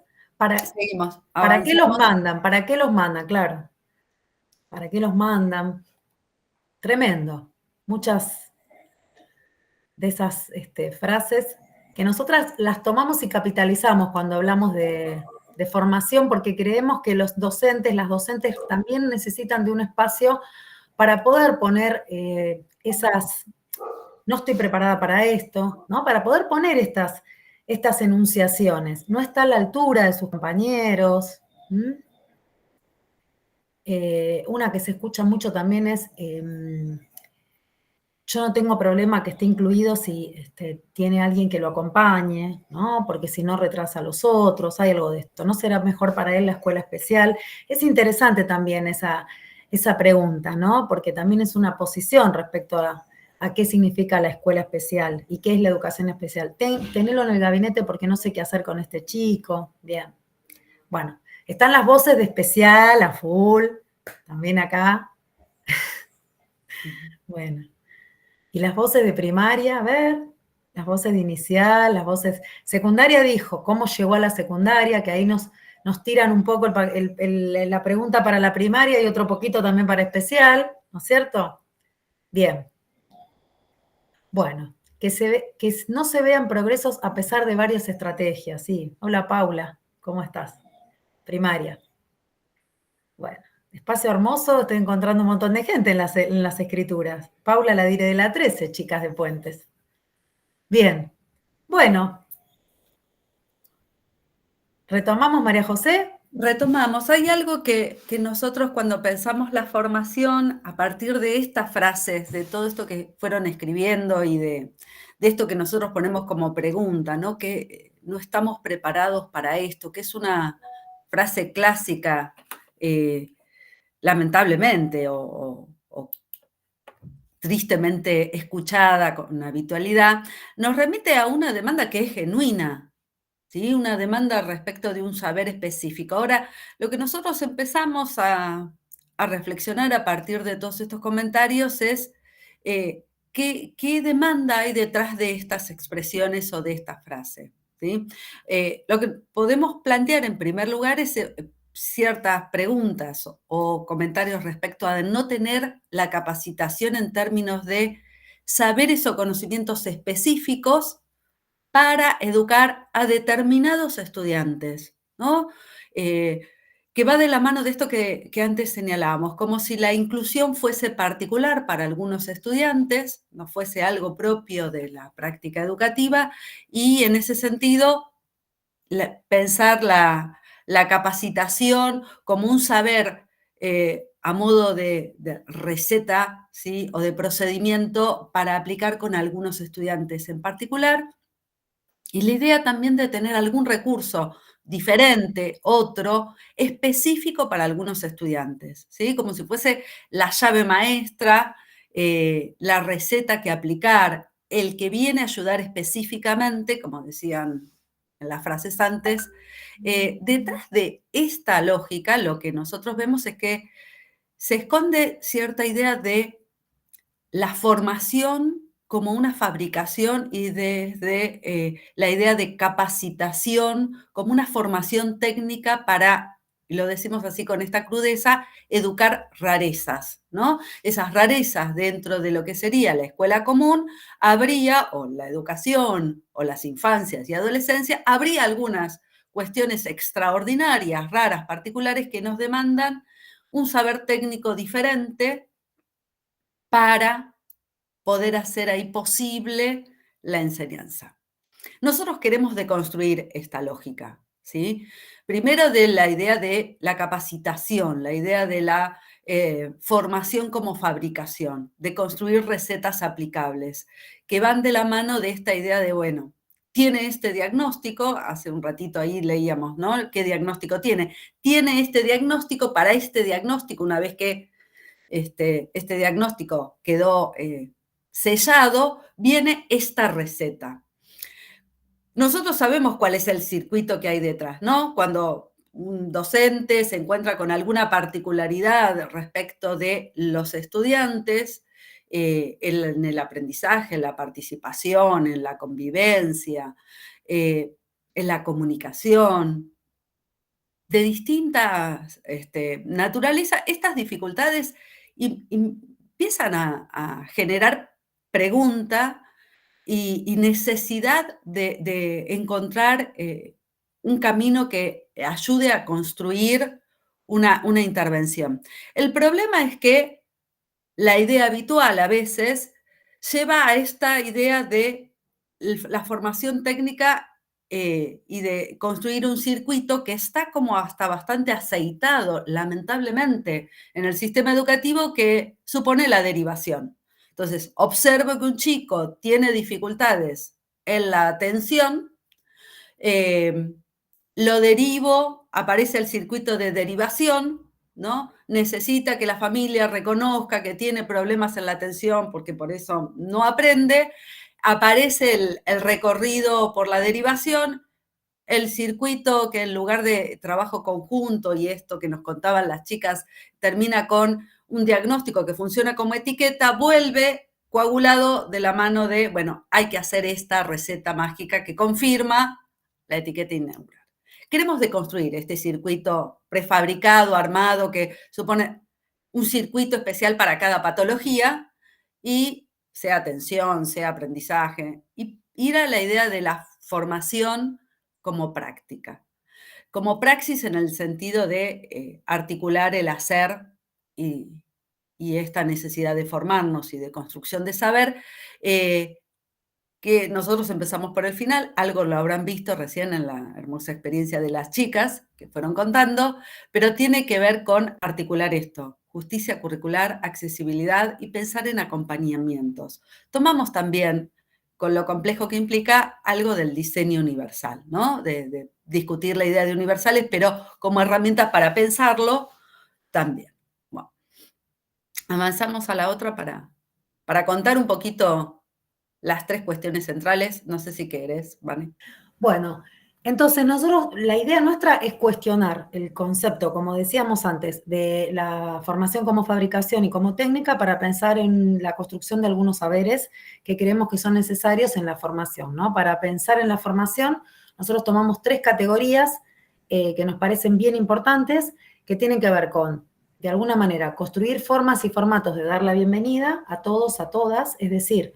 Seguimos. ¿Para qué los mandan? ¿Para qué los mandan? Claro. ¿Para qué los mandan? Tremendo. Muchas de esas frases que nosotras las tomamos y capitalizamos cuando hablamos de formación, porque creemos que los docentes, las docentes también necesitan de un espacio para poder poner esas, no estoy preparada para esto, ¿no? Para poder poner estas enunciaciones. No está a la altura de sus compañeros. Una que se escucha mucho también es, yo no tengo problema que esté incluido si tiene alguien que lo acompañe, ¿no? Porque si no retrasa a los otros, hay algo de esto. ¿No será mejor para él la escuela especial? Es interesante también esa pregunta, ¿no? Porque también es una posición respecto a qué significa la escuela especial y qué es la educación especial. Tenelo en el gabinete porque no sé qué hacer con este chico. Bien. Bueno, están las voces de especial a full, también acá. Bueno. Y las voces de primaria, a ver, las voces de inicial, las voces... Secundaria dijo, ¿cómo llegó a la secundaria? Que ahí nos tiran un poco la pregunta para la primaria y otro poquito también para especial, ¿no es cierto? Bien. Bueno, que no se vean progresos a pesar de varias estrategias, sí. Hola Paula, ¿cómo estás? Primaria. Bueno, Espacio hermoso, estoy encontrando un montón de gente en las escrituras. Paula, la dire de la 13, chicas de Puentes. Bien, bueno. ¿Retomamos, María José? Retomamos. Hay algo que nosotros cuando pensamos la formación, a partir de estas frases, de todo esto que fueron escribiendo y de esto que nosotros ponemos como pregunta, ¿no? Que no estamos preparados para esto, que es una frase clásica, lamentablemente o tristemente escuchada con habitualidad, nos remite a una demanda que es genuina, ¿sí? Una demanda respecto de un saber específico. Ahora, lo que nosotros empezamos a reflexionar a partir de todos estos comentarios es ¿qué demanda hay detrás de estas expresiones o de esta frase? ¿Sí? Lo que podemos plantear en primer lugar es ciertas preguntas o comentarios respecto a no tener la capacitación en términos de saberes o conocimientos específicos para educar a determinados estudiantes, ¿no? Que va de la mano de esto que antes señalábamos, como si la inclusión fuese particular para algunos estudiantes, no fuese algo propio de la práctica educativa, y en ese sentido pensar la capacitación como un saber a modo de receta, ¿sí? O de procedimiento para aplicar con algunos estudiantes en particular. Y la idea también de tener algún recurso diferente, otro, específico para algunos estudiantes, ¿sí? Como si fuese la llave maestra, la receta que aplicar, el que viene a ayudar específicamente, como decían en las frases antes. Detrás de esta lógica, lo que nosotros vemos es que se esconde cierta idea de la formación como una fabricación y desde la idea de capacitación como una formación técnica para, y lo decimos así con esta crudeza, educar rarezas, ¿no? Esas rarezas dentro de lo que sería la escuela común, habría, o la educación, o las infancias y adolescencia, habría algunas cuestiones extraordinarias, raras, particulares, que nos demandan un saber técnico diferente para poder hacer ahí posible la enseñanza. Nosotros queremos deconstruir esta lógica, ¿sí? Primero de la idea de la capacitación, la idea de la formación como fabricación, de construir recetas aplicables, que van de la mano de esta idea de, bueno, tiene este diagnóstico, hace un ratito ahí leíamos, ¿no? ¿Qué diagnóstico tiene? Tiene este diagnóstico, para este diagnóstico, una vez que este diagnóstico quedó sellado, viene esta receta. Nosotros sabemos cuál es el circuito que hay detrás, ¿no? Cuando un docente se encuentra con alguna particularidad respecto de los estudiantes, en el aprendizaje, en la participación, en la convivencia, en la comunicación, de distintas naturaleza, estas dificultades empiezan a generar pregunta y necesidad de encontrar un camino que ayude a construir una intervención. El problema es que la idea habitual a veces lleva a esta idea de la formación técnica y de construir un circuito que está como hasta bastante aceitado, lamentablemente, en el sistema educativo, que supone la derivación. Entonces, observo que un chico tiene dificultades en la atención, lo derivo, aparece el circuito de derivación, ¿no? Necesita que la familia reconozca que tiene problemas en la atención porque por eso no aprende. Aparece el recorrido por la derivación, el circuito que en lugar de trabajo conjunto y esto que nos contaban las chicas termina con un diagnóstico que funciona como etiqueta, vuelve coagulado de la mano de, bueno, hay que hacer esta receta mágica que confirma la etiqueta inneural. Queremos deconstruir este circuito prefabricado, armado, que supone un circuito especial para cada patología, y sea atención, sea aprendizaje, y ir a la idea de la formación como práctica. como praxis en el sentido de articular el hacer y esta necesidad de formarnos y de construcción de saber, que nosotros empezamos por el final, algo lo habrán visto recién en la hermosa experiencia de las chicas que fueron contando, pero tiene que ver con articular esto, justicia curricular, accesibilidad y pensar en acompañamientos. Tomamos también, con lo complejo que implica, algo del diseño universal, ¿no? De discutir la idea de universales, pero como herramienta para pensarlo también. Bueno, avanzamos a la otra para contar un poquito las 3 cuestiones centrales. No sé si querés, Vane. Bueno, entonces nosotros, la idea nuestra es cuestionar el concepto, como decíamos antes, de la formación como fabricación y como técnica para pensar en la construcción de algunos saberes que creemos que son necesarios en la formación, ¿no? Para pensar en la formación, nosotros tomamos 3 categorías que nos parecen bien importantes, que tienen que ver con, de alguna manera, construir formas y formatos de dar la bienvenida a todos, a todas, es decir,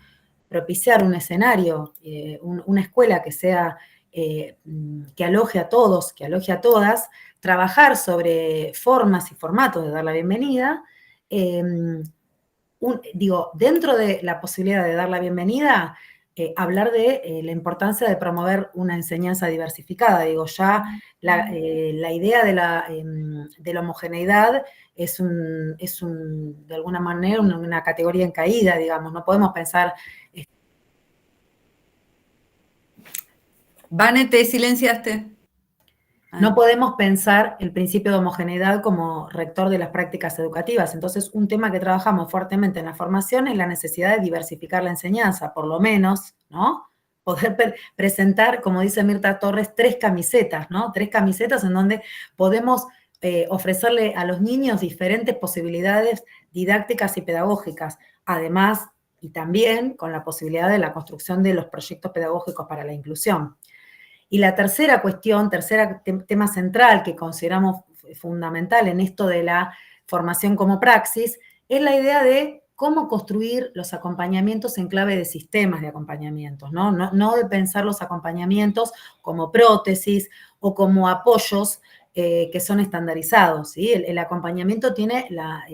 propiciar un escenario, una escuela que sea, que aloje a todos, que aloje a todas, trabajar sobre formas y formatos de dar la bienvenida, dentro de la posibilidad de dar la bienvenida, hablar de la importancia de promover una enseñanza diversificada. Ya la idea de la homogeneidad es de alguna manera una categoría en caída, digamos. No podemos pensar... Vane, ¿te silenciaste? No podemos pensar el principio de homogeneidad como rector de las prácticas educativas. Entonces, un tema que trabajamos fuertemente en la formación es la necesidad de diversificar la enseñanza, por lo menos, ¿no? Poder presentar, como dice Mirta Torres, 3 camisetas, ¿no? 3 camisetas en donde podemos ofrecerle a los niños diferentes posibilidades didácticas y pedagógicas, además y también con la posibilidad de la construcción de los proyectos pedagógicos para la inclusión. Y la tercera cuestión, tema central que consideramos fundamental en esto de la formación como praxis, es la idea de cómo construir los acompañamientos en clave de sistemas de acompañamientos, ¿no? No de pensar los acompañamientos como prótesis o como apoyos que son estandarizados, ¿sí? El acompañamiento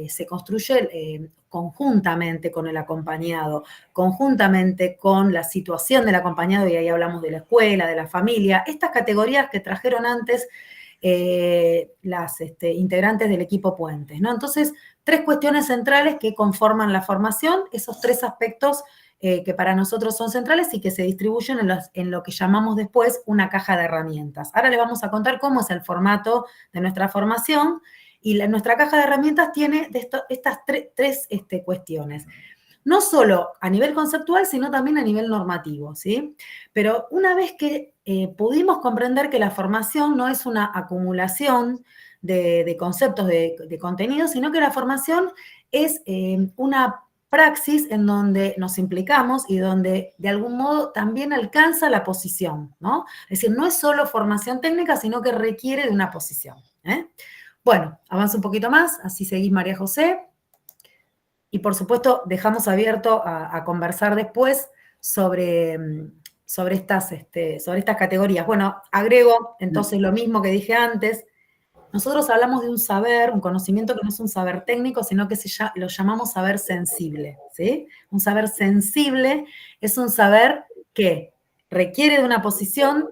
se construye conjuntamente con el acompañado, conjuntamente con la situación del acompañado, y ahí hablamos de la escuela, de la familia, estas categorías que trajeron antes las integrantes del equipo Puentes, ¿no? Entonces, 3 cuestiones centrales que conforman la formación, esos 3 aspectos que para nosotros son centrales y que se distribuyen en lo que llamamos después una caja de herramientas. Ahora les vamos a contar cómo es el formato de nuestra formación, y nuestra caja de herramientas tiene estas 3 cuestiones. No solo a nivel conceptual, sino también a nivel normativo, ¿sí? Pero una vez que pudimos comprender que la formación no es una acumulación de conceptos, de contenidos, sino que la formación es una praxis en donde nos implicamos y donde de algún modo también alcanza la posición, ¿no? Es decir, no es solo formación técnica, sino que requiere de una posición, ¿eh? Bueno, avanzo un poquito más, así seguís, María José. Y por supuesto, dejamos abierto a conversar después sobre estas categorías. Bueno, agrego entonces lo mismo que dije antes. Nosotros hablamos de un saber, un conocimiento que no es un saber técnico, sino que lo llamamos saber sensible, ¿sí? Un saber sensible es un saber que requiere de una posición,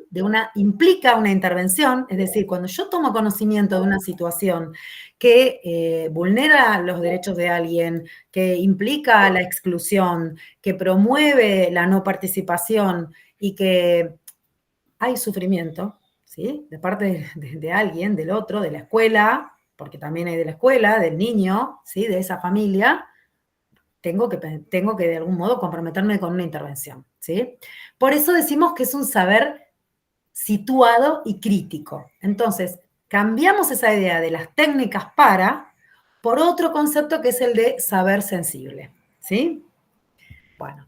implica una intervención, es decir, cuando yo tomo conocimiento de una situación que vulnera los derechos de alguien, que implica la exclusión, que promueve la no participación y que hay sufrimiento, ¿sí? De parte de alguien, del otro, de la escuela, porque también hay de la escuela, del niño, ¿sí? De esa familia, tengo que de algún modo comprometerme con una intervención, ¿sí? Por eso decimos que es un saber situado y crítico. Entonces, cambiamos esa idea de las técnicas por otro concepto que es el de saber sensible, ¿sí? Bueno.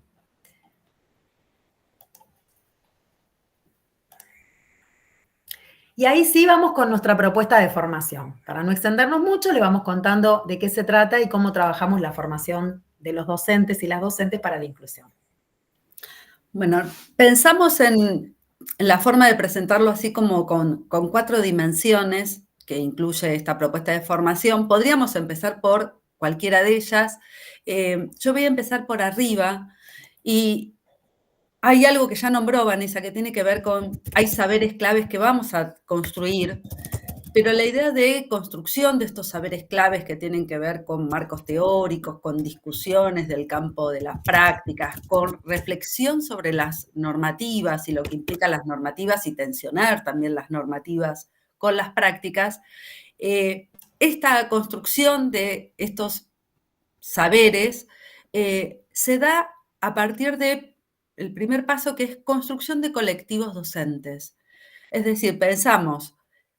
Y ahí sí vamos con nuestra propuesta de formación. Para no extendernos mucho, le vamos contando de qué se trata y cómo trabajamos la formación de los docentes y las docentes para la inclusión. Bueno, pensamos en la forma de presentarlo así como con 4 dimensiones que incluye esta propuesta de formación. Podríamos empezar por cualquiera de ellas. Yo voy a empezar por arriba y hay algo que ya nombró Vanessa que tiene que ver con, hay saberes claves que vamos a construir, pero la idea de construcción de estos saberes claves que tienen que ver con marcos teóricos, con discusiones del campo de las prácticas, con reflexión sobre las normativas y lo que implica las normativas y tensionar también las normativas con las prácticas, esta construcción de estos saberes se da a partir de el primer paso, que es construcción de colectivos docentes. Es decir, pensamos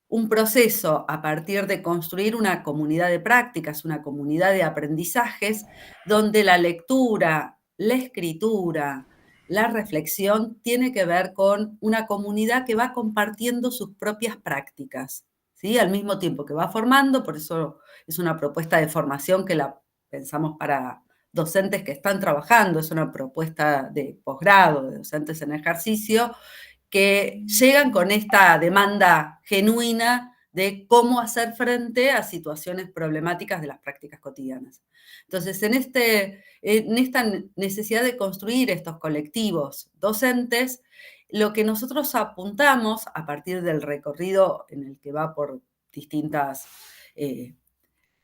un proceso a partir de construir una comunidad de prácticas, una comunidad de aprendizajes, donde la lectura, la escritura, la reflexión tiene que ver con una comunidad que va compartiendo sus propias prácticas, ¿sí? Al mismo tiempo que va formando, por eso es una propuesta de formación que la pensamos para docentes que están trabajando, es una propuesta de posgrado, de docentes en ejercicio, que llegan con esta demanda genuina de cómo hacer frente a situaciones problemáticas de las prácticas cotidianas. Entonces, en esta necesidad de construir estos colectivos docentes, lo que nosotros apuntamos a partir del recorrido en el que va por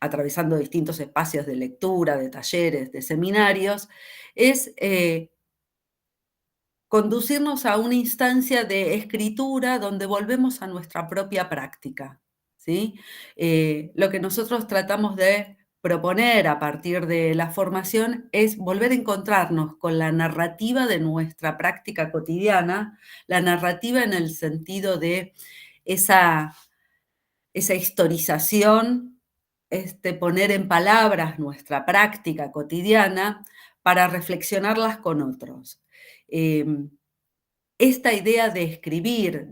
atravesando distintos espacios de lectura, de talleres, de seminarios, es conducirnos a una instancia de escritura donde volvemos a nuestra propia práctica, ¿sí? Lo que nosotros tratamos de proponer a partir de la formación es volver a encontrarnos con la narrativa de nuestra práctica cotidiana, la narrativa en el sentido de esa historización, poner en palabras nuestra práctica cotidiana para reflexionarlas con otros. Esta idea de escribir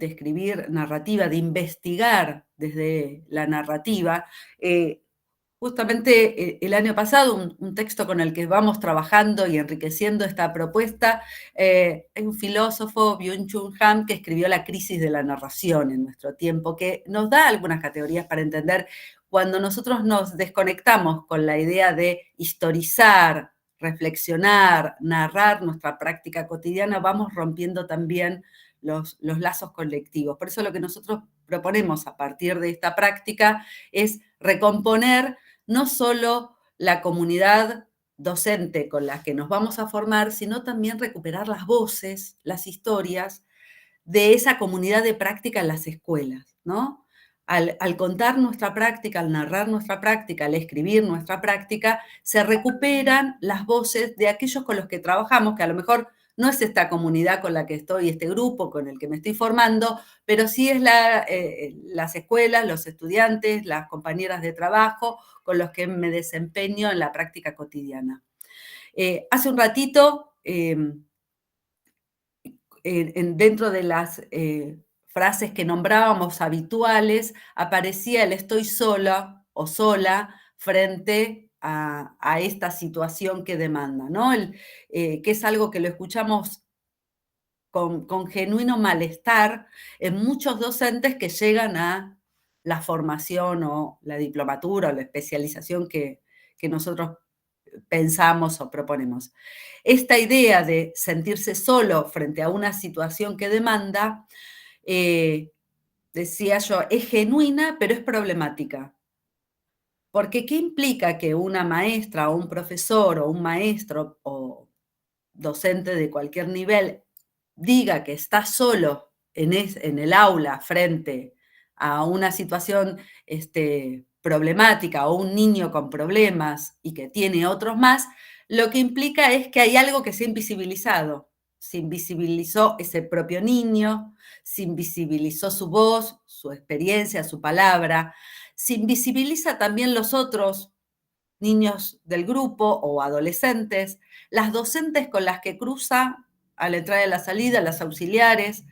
narrativa, de investigar desde la narrativa, justamente el año pasado, un texto con el que vamos trabajando y enriqueciendo esta propuesta, es un filósofo, Byung-Chul Han, que escribió La crisis de la narración en nuestro tiempo, que nos da algunas categorías para entender cuando nosotros nos desconectamos con la idea de historizar, reflexionar, narrar nuestra práctica cotidiana, vamos rompiendo también los lazos colectivos. Por eso lo que nosotros proponemos a partir de esta práctica es recomponer no solo la comunidad docente con la que nos vamos a formar, sino también recuperar las voces, las historias de esa comunidad de práctica en las escuelas, ¿no? Al contar nuestra práctica, al narrar nuestra práctica, al escribir nuestra práctica, se recuperan las voces de aquellos con los que trabajamos, que a lo mejor no es esta comunidad con la que estoy, este grupo con el que me estoy formando, pero sí es las escuelas, los estudiantes, las compañeras de trabajo con los que me desempeño en la práctica cotidiana. Hace un ratito, dentro de las frases que nombrábamos habituales, aparecía el estoy sola o sola frente a esta situación que demanda, ¿no? Que es algo que lo escuchamos con genuino malestar en muchos docentes que llegan a la formación o la diplomatura o la especialización que nosotros pensamos o proponemos. Esta idea de sentirse solo frente a una situación que demanda, decía yo, es genuina, pero es problemática. Porque ¿qué implica que una maestra o un profesor o un maestro o docente de cualquier nivel diga que está solo en el aula frente a una situación problemática o un niño con problemas y que tiene otros más? Lo que implica es que hay algo que se ha invisibilizado. Se invisibilizó ese propio niño, se invisibilizó su voz, su experiencia, su palabra, se invisibiliza también los otros niños del grupo o adolescentes, las docentes con las que cruza a la entrada y a la salida, las auxiliares,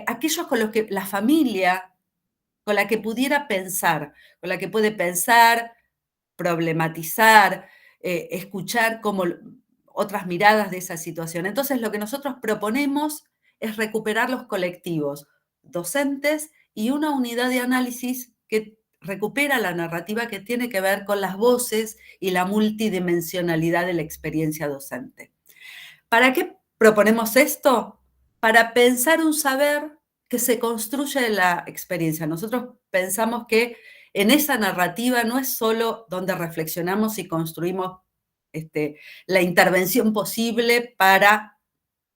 aquellos con los que la familia, con la que pudiera pensar, con la que puede pensar, problematizar, escuchar como otras miradas de esa situación. Entonces, lo que nosotros proponemos es recuperar los colectivos docentes y una unidad de análisis que recupera la narrativa que tiene que ver con las voces y la multidimensionalidad de la experiencia docente. ¿Para qué proponemos esto? Para pensar un saber que se construye de la experiencia. Nosotros pensamos que en esa narrativa no es solo donde reflexionamos y construimos la intervención posible para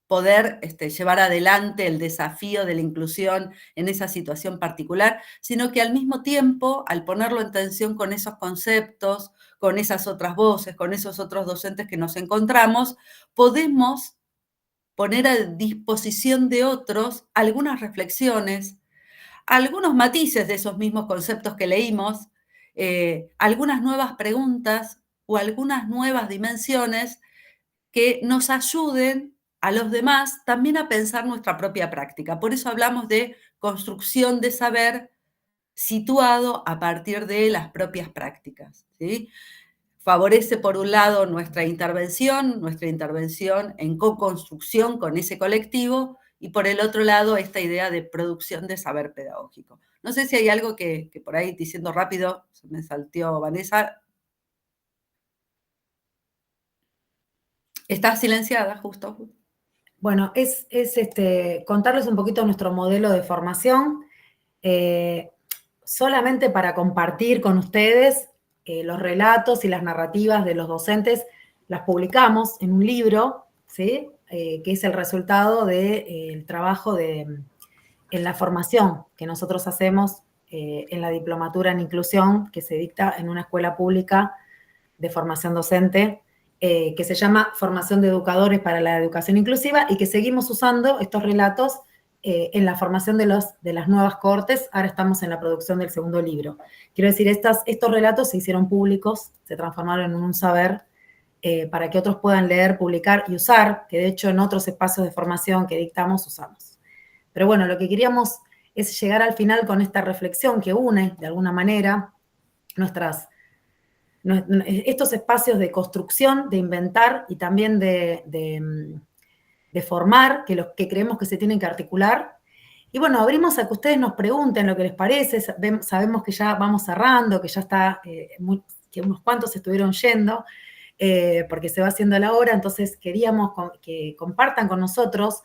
poder llevar adelante el desafío de la inclusión en esa situación particular, sino que al mismo tiempo, al ponerlo en tensión con esos conceptos, con esas otras voces, con esos otros docentes que nos encontramos, podemos poner a disposición de otros algunas reflexiones, algunos matices de esos mismos conceptos que leímos, algunas nuevas preguntas o algunas nuevas dimensiones que nos ayuden a los demás también a pensar nuestra propia práctica. Por eso hablamos de construcción de saber situado a partir de las propias prácticas, ¿sí? Favorece, por un lado, nuestra intervención en co-construcción con ese colectivo, y por el otro lado, esta idea de producción de saber pedagógico. No sé si hay algo que por ahí, diciendo rápido, se me salteó Vanessa. Está silenciada, justo. Bueno, es contarles un poquito nuestro modelo de formación, solamente para compartir con ustedes los relatos y las narrativas de los docentes, las publicamos en un libro, ¿sí? Que es el resultado del trabajo en la formación que nosotros hacemos en la diplomatura en inclusión, que se dicta en una escuela pública de formación docente, que se llama Formación de Educadores para la Educación Inclusiva, y que seguimos usando estos relatos en la formación de las nuevas cohortes. Ahora estamos en la producción del segundo libro. Quiero decir, estos relatos se hicieron públicos, se transformaron en un saber para que otros puedan leer, publicar y usar, que de hecho en otros espacios de formación que dictamos usamos. Pero bueno, lo que queríamos es llegar al final con esta reflexión que une, de alguna manera, estos espacios de construcción, de inventar y también de formar, que creemos que se tienen que articular. Y bueno, abrimos a que ustedes nos pregunten lo que les parece. Sabemos que ya vamos cerrando, que ya está, que unos cuantos estuvieron yendo, porque se va haciendo la hora. Entonces queríamos que compartan con nosotros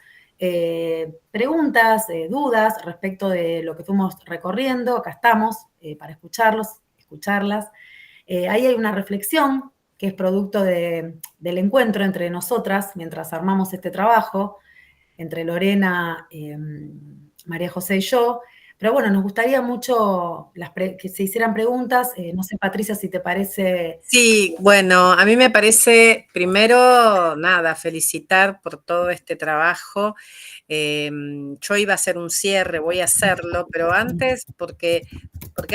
preguntas, dudas respecto de lo que fuimos recorriendo. Acá estamos para escucharlas. Ahí hay una reflexión que es producto del encuentro entre nosotras mientras armamos este trabajo, entre Lorena, María José y yo. Pero bueno, nos gustaría mucho que se hicieran preguntas. No sé, Patricia, si te parece. Sí, bueno, a mí me parece, primero, nada, felicitar por todo este trabajo. Yo iba a hacer un cierre, voy a hacerlo, pero antes, porque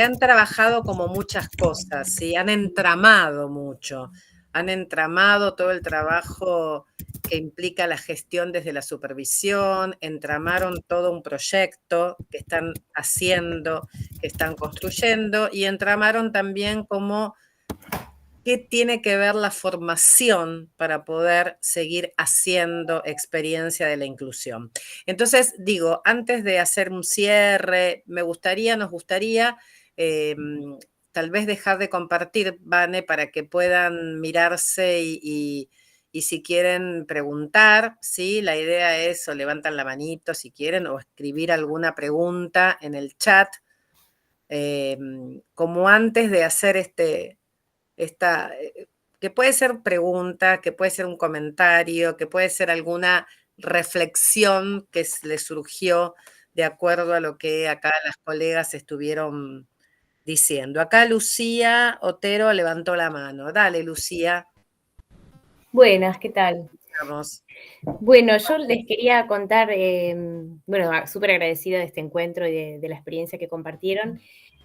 han trabajado como muchas cosas, ¿sí? Han entramado mucho, han entramado todo el trabajo que implica la gestión desde la supervisión, entramaron todo un proyecto que están haciendo, que están construyendo, y entramaron también como qué tiene que ver la formación para poder seguir haciendo experiencia de la inclusión. Entonces, digo, antes de hacer un cierre, nos gustaría tal vez dejar de compartir, Vane, para que puedan mirarse y si quieren preguntar, ¿sí? La idea es o levantan la manito si quieren o escribir alguna pregunta en el chat, como antes de hacer que puede ser pregunta, que puede ser un comentario, que puede ser alguna reflexión que le surgió de acuerdo a lo que acá las colegas estuvieron diciendo. Acá Lucía Otero levantó la mano. Dale, Lucía. Buenas, ¿qué tal? Vamos. Bueno, yo les quería contar, súper agradecida de este encuentro y de la experiencia que compartieron.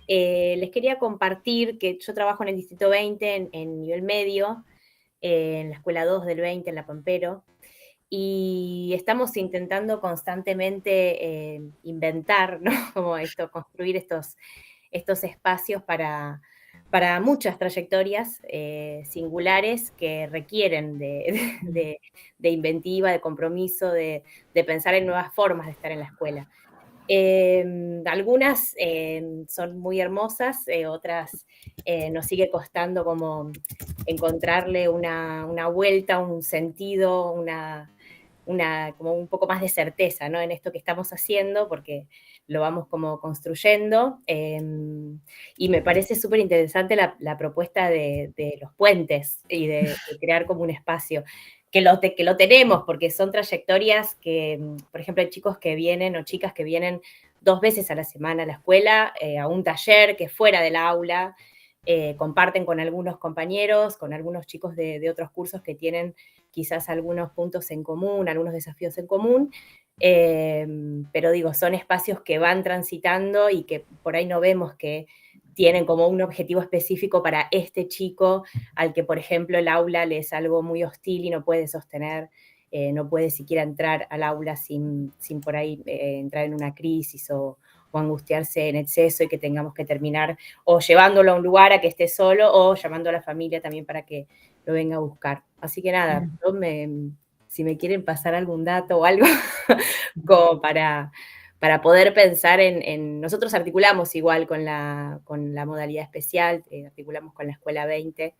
Les quería compartir que yo trabajo en el Distrito 20 en nivel medio, en la Escuela 2 del 20 en La Pampero, y estamos intentando constantemente inventar, ¿no? Como construir estos espacios para para muchas trayectorias singulares que requieren de inventiva, de compromiso, de pensar en nuevas formas de estar en la escuela. Algunas son muy hermosas, otras nos sigue costando como encontrarle una vuelta, un sentido, como un poco más de certeza, ¿no? En esto que estamos haciendo, porque lo vamos como construyendo, y me parece súper interesante la propuesta de los puentes y de crear como un espacio, que lo tenemos, porque son trayectorias que, por ejemplo, hay chicos que vienen o chicas que vienen 2 veces a la semana a la escuela, a un taller que es fuera del aula, comparten con algunos compañeros, con algunos chicos de otros cursos que tienen quizás algunos puntos en común, algunos desafíos en común, pero digo, son espacios que van transitando y que por ahí no vemos que tienen como un objetivo específico para este chico al que, por ejemplo, el aula le es algo muy hostil y no puede sostener, no puede siquiera entrar al aula sin por ahí entrar en una crisis o angustiarse en exceso y que tengamos que terminar o llevándolo a un lugar a que esté solo o llamando a la familia también para que lo venga a buscar. Así que nada, si me quieren pasar algún dato o algo como para poder pensar nosotros articulamos igual con la modalidad especial, articulamos con la Escuela 20.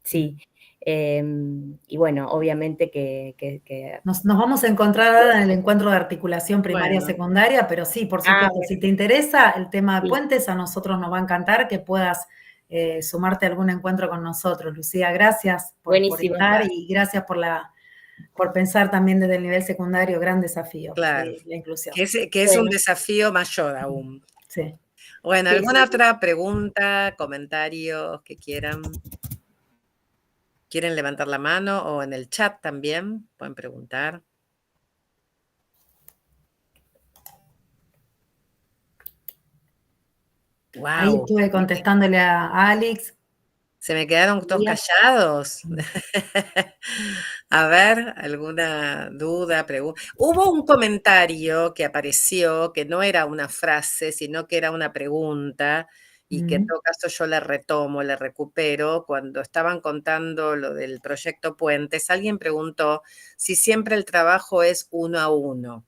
Sí. Y bueno, obviamente que Nos vamos a encontrar ahora en el encuentro de articulación primaria-secundaria, pero sí, por supuesto, bueno. si te interesa el tema de Sí. puentes, a nosotros nos va a encantar que puedas sumarte a algún encuentro con nosotros. Lucía, gracias por estar y gracias por pensar también desde el nivel secundario, gran desafío, Claro, la inclusión. que es un desafío mayor aún. Sí. Bueno, ¿alguna otra pregunta, comentarios que quieran? ¿Quieren levantar la mano o en el chat también? Pueden preguntar. Wow. Ahí estuve contestándole a Alex. Se me quedaron todos callados. A ver, ¿alguna duda, pregunta? Hubo un comentario que apareció que no era una frase, sino que era una pregunta y que en todo caso yo la retomo, la recupero. Cuando estaban contando lo del proyecto Puentes, alguien preguntó si siempre el trabajo es 1 a 1.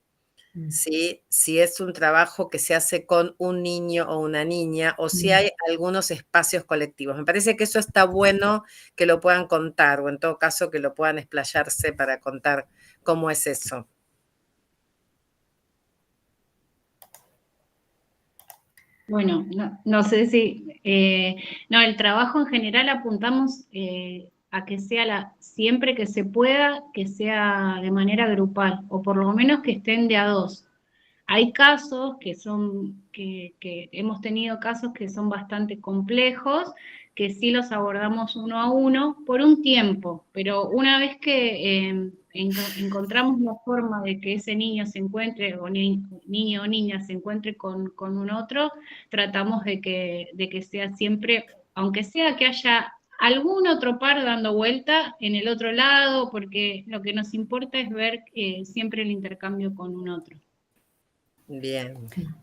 ¿Sí? Si es un trabajo que se hace con un niño o una niña, o si hay algunos espacios colectivos. Me parece que eso está bueno que lo puedan contar, o en todo caso que lo puedan explayarse para contar cómo es eso. Bueno, no sé si... no, el trabajo en general apuntamos a que sea siempre que se pueda, que sea de manera grupal, o por lo menos que estén de a 2. Hay casos que hemos tenido casos que son bastante complejos, que sí los abordamos 1 a 1 por un tiempo, pero una vez que encontramos la forma de que ese niño se encuentre, o niño o niña se encuentre con un otro, tratamos de que sea siempre, aunque sea que haya algún otro par dando vuelta en el otro lado, porque lo que nos importa es ver siempre el intercambio con un otro. Bien.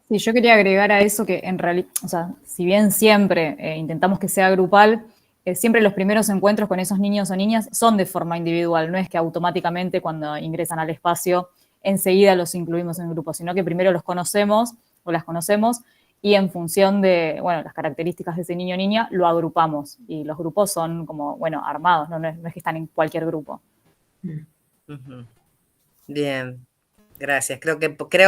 Sí, yo quería agregar a eso que en realidad, o sea, si bien siempre intentamos que sea grupal, siempre los primeros encuentros con esos niños o niñas son de forma individual, no es que automáticamente cuando ingresan al espacio enseguida los incluimos en el grupo, sino que primero los conocemos o las conocemos y en función de, bueno, las características de ese niño o niña, lo agrupamos. Y los grupos son como, bueno, armados, no es que están en cualquier grupo. Bien. Gracias. Creo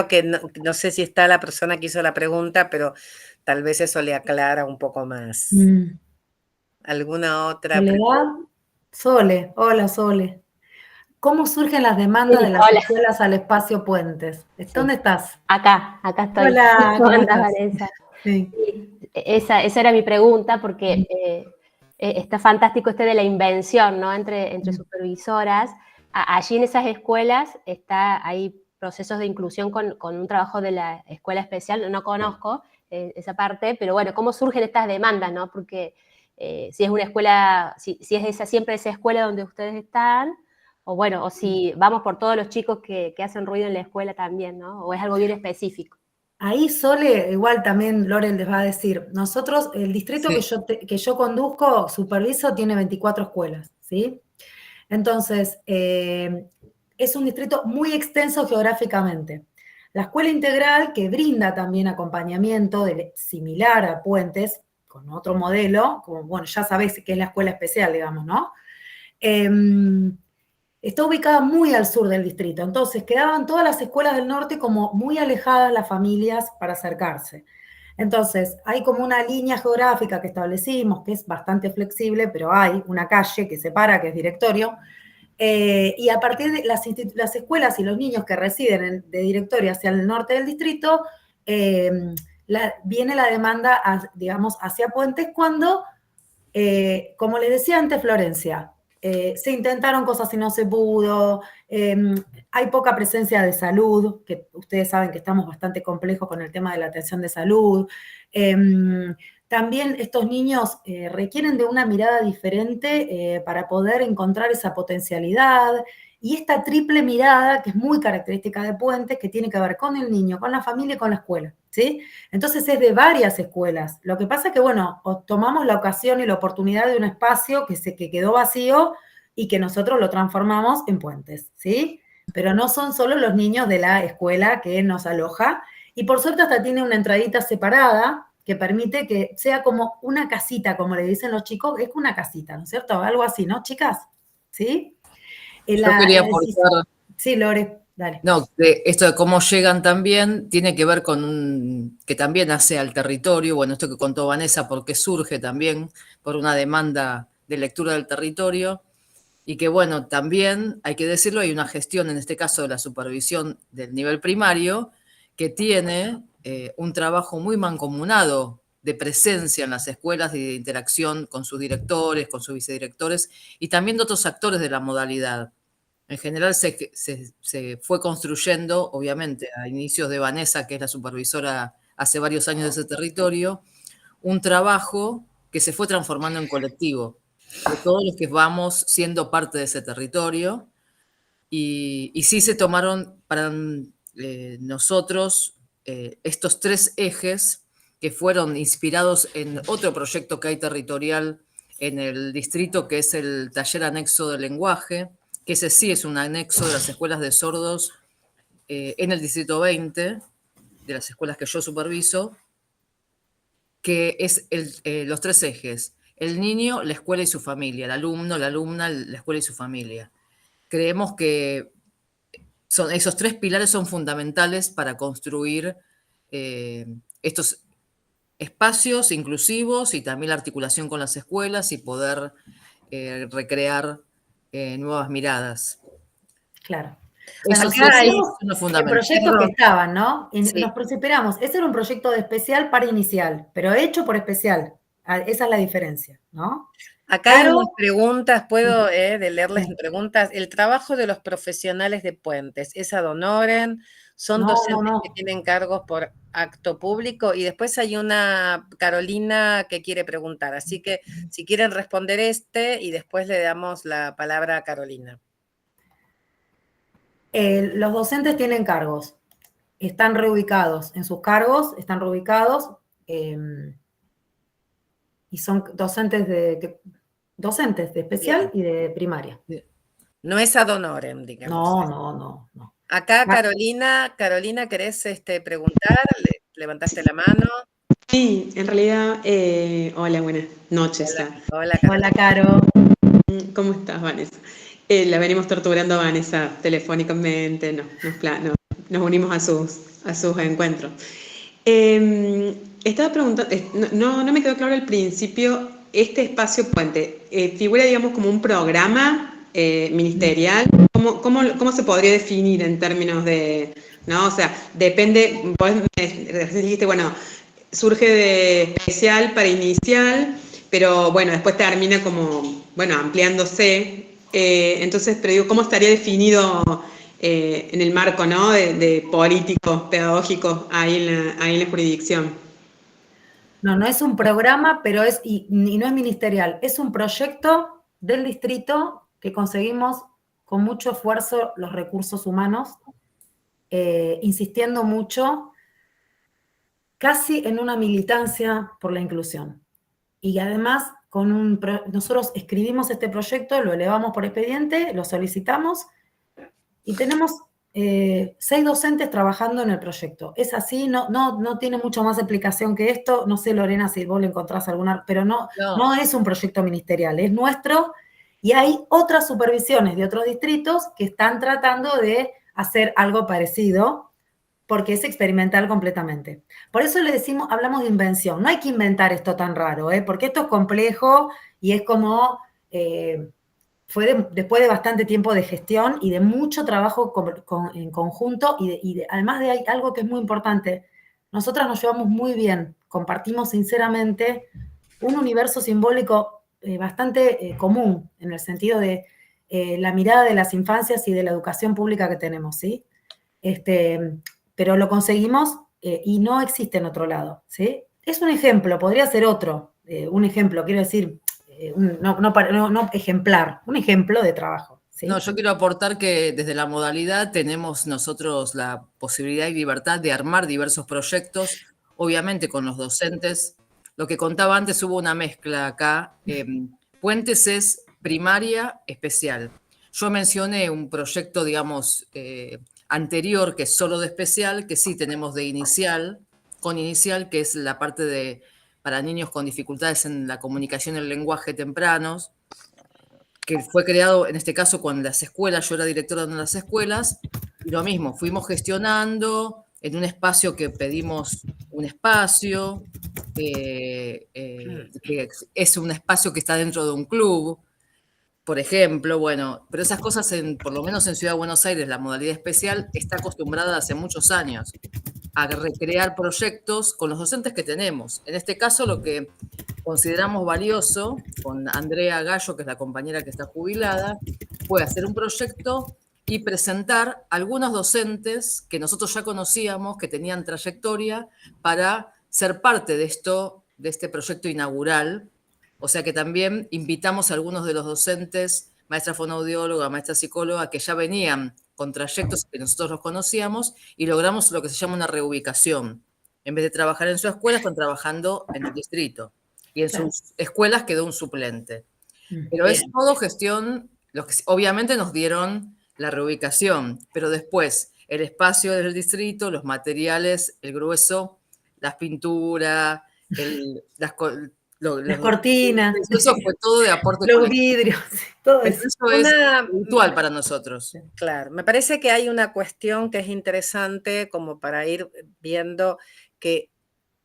que no sé si está la persona que hizo la pregunta, pero tal vez eso le aclara un poco más. ¿Alguna otra pregunta? Sole, hola Sole. ¿Cómo surgen las demandas de las escuelas al espacio Puentes? ¿Dónde estás? Acá estoy. Hola, ¿cómo estás? Vanessa? Sí. Esa era mi pregunta, porque está fantástico de la invención, ¿no? Entre supervisoras. Allí en esas escuelas hay procesos de inclusión con un trabajo de la escuela especial. No conozco esa parte, pero bueno, ¿cómo surgen estas demandas, no? Porque si es una escuela, si es siempre esa escuela donde ustedes están, o bueno, o si vamos por todos los chicos que hacen ruido en la escuela también, ¿no? O es algo bien específico. Ahí Sole, igual también Lore les va a decir, nosotros, el distrito Sí. que yo conduzco, superviso, tiene 24 escuelas, ¿sí? Entonces, es un distrito muy extenso geográficamente. La escuela integral, que brinda también acompañamiento similar a Puentes, con otro modelo, como, bueno, ya sabéis que es la escuela especial, digamos, ¿no? Está ubicada muy al sur del distrito, entonces quedaban todas las escuelas del norte como muy alejadas las familias para acercarse. Entonces, hay como una línea geográfica que establecimos, que es bastante flexible, pero hay una calle que separa, que es Directorio, y a partir de las escuelas y los niños que residen de Directorio hacia el norte del distrito, viene la demanda, digamos, hacia Puentes cuando, como les decía antes Florencia, se intentaron cosas y no se pudo, hay poca presencia de salud, que ustedes saben que estamos bastante complejos con el tema de la atención de salud. También estos niños requieren de una mirada diferente para poder encontrar esa potencialidad y esta triple mirada que es muy característica de Puentes, que tiene que ver con el niño, con la familia y con la escuela, ¿sí? Entonces es de varias escuelas. Lo que pasa es que, bueno, tomamos la ocasión y la oportunidad de un espacio que quedó vacío y que nosotros lo transformamos en Puentes, ¿sí? Pero no son solo los niños de la escuela que nos aloja, y por suerte hasta tiene una entradita separada que permite que sea como una casita, como le dicen los chicos, es una casita, ¿no es cierto? Algo así, ¿no, chicas? ¿Sí? Yo quería aportar. Sí, Lore, dale. No, esto de cómo llegan también tiene que ver con que también hace al territorio, bueno, esto que contó Vanessa, porque surge también por una demanda de lectura del territorio, y que bueno, también hay que decirlo, hay una gestión, en este caso de la supervisión del nivel primario, que tiene un trabajo muy mancomunado de presencia en las escuelas y de interacción con sus directores, con sus vicedirectores y también de otros actores de la modalidad. En general se fue construyendo, obviamente, a inicios de Vanessa, que es la supervisora hace varios años de ese territorio, un trabajo que se fue transformando en colectivo, de todos los que vamos siendo parte de ese territorio. Y sí se tomaron para nosotros estos 3 ejes que fueron inspirados en otro proyecto que hay territorial en el distrito, que es el taller anexo de lenguaje, que ese sí es un anexo de las escuelas de sordos en el distrito 20, de las escuelas que yo superviso, que es los 3 ejes: el niño, la escuela y su familia, el alumno, la alumna, la escuela y su familia. Creemos que esos 3 pilares son fundamentales para construir estos espacios inclusivos y también la articulación con las escuelas y poder recrear nuevas miradas. Claro. Eso Acá sí es hay lo fundamental. proyectos que estaban, ¿no? Y Sí. nos esperamos. Ese era un proyecto de especial para inicial, pero hecho por especial. Esa es la diferencia, ¿no? Acá hay Caro. unas preguntas, puedo de leerles Sí. preguntas. El trabajo de los profesionales de Puentes, ¿es ad honorem? ¿Son No, docentes no. que tienen cargos por acto público? Y después hay una Carolina que quiere preguntar, así que si quieren responder y después le damos la palabra a Carolina. Los docentes tienen cargos, están reubicados en sus cargos, están reubicados y son docentes de especial y de primaria. No es ad honorem, digamos. No. Acá, Carolina, ¿querés preguntar? ¿Levantaste la mano? Sí, en realidad, hola, buenas noches. Hola, Carolina. Hola, Caro. ¿Cómo estás, Vanessa? La venimos torturando a Vanessa telefónicamente, nos unimos a sus encuentros. Estaba preguntando, no me quedó claro al principio, este espacio puente, ¿figura, digamos, como un programa ministerial? ¿Cómo se podría definir en términos de, no? O sea, depende, vos dijiste, bueno, surge de especial para inicial, pero bueno, después termina como, bueno, ampliándose. Entonces, pero digo, ¿cómo estaría definido en el marco, ¿no? de políticos, pedagógicos ahí en la jurisdicción? No es un programa, pero y no es ministerial, es un proyecto del distrito que conseguimos con mucho esfuerzo los recursos humanos, insistiendo mucho casi en una militancia por la inclusión. Y además, nosotros escribimos este proyecto, lo elevamos por expediente, lo solicitamos y tenemos 6 docentes trabajando en el proyecto. Es así, no tiene mucho más explicación que esto. No sé, Lorena, si vos le encontrás alguna, pero no es un proyecto ministerial, es nuestro, y hay otras supervisiones de otros distritos que están tratando de hacer algo parecido, porque es experimental completamente. Por eso hablamos de invención. No hay que inventar esto tan raro, porque esto es complejo y es como... después de bastante tiempo de gestión y de mucho trabajo en conjunto además de algo que es muy importante, nosotras nos llevamos muy bien, compartimos sinceramente un universo simbólico bastante común, en el sentido de la mirada de las infancias y de la educación pública que tenemos, ¿sí? Pero lo conseguimos y no existe en otro lado, ¿sí? Es un ejemplo, podría ser otro, un ejemplo, quiero decir... no ejemplar, un ejemplo de trabajo. ¿sí? No, yo quiero aportar que desde la modalidad tenemos nosotros la posibilidad y libertad de armar diversos proyectos, obviamente con los docentes. Lo que contaba antes, hubo una mezcla acá. Puentes es primaria especial. Yo mencioné un proyecto, digamos, anterior, que es solo de especial, que sí tenemos de inicial, con inicial, que es la parte para niños con dificultades en la comunicación y el lenguaje tempranos, que fue creado en este caso con las escuelas. Yo era directora de las escuelas, y lo mismo, fuimos gestionando en un espacio que pedimos un espacio, que es un espacio que está dentro de un club, por ejemplo, bueno, pero esas cosas, por lo menos en Ciudad de Buenos Aires, la modalidad especial está acostumbrada hace muchos años a recrear proyectos con los docentes que tenemos. En este caso, lo que consideramos valioso, con Andrea Gallo, que es la compañera que está jubilada, fue hacer un proyecto y presentar algunos docentes que nosotros ya conocíamos, que tenían trayectoria, para ser parte de este proyecto inaugural. O sea que también invitamos a algunos de los docentes, maestra fonoaudióloga, maestra psicóloga, que ya venían con trayectos que nosotros los conocíamos, y logramos lo que se llama una reubicación. En vez de trabajar en su escuela, están trabajando en el distrito. Y en sus escuelas quedó un suplente. Pero es todo gestión, obviamente nos dieron la reubicación, pero después el espacio del distrito, los materiales, el grueso, las pinturas, las cortinas. Eso fue todo de aporte. Los vidrios, todo eso. Eso es puntual para nosotros. Claro, me parece que hay una cuestión que es interesante como para ir viendo que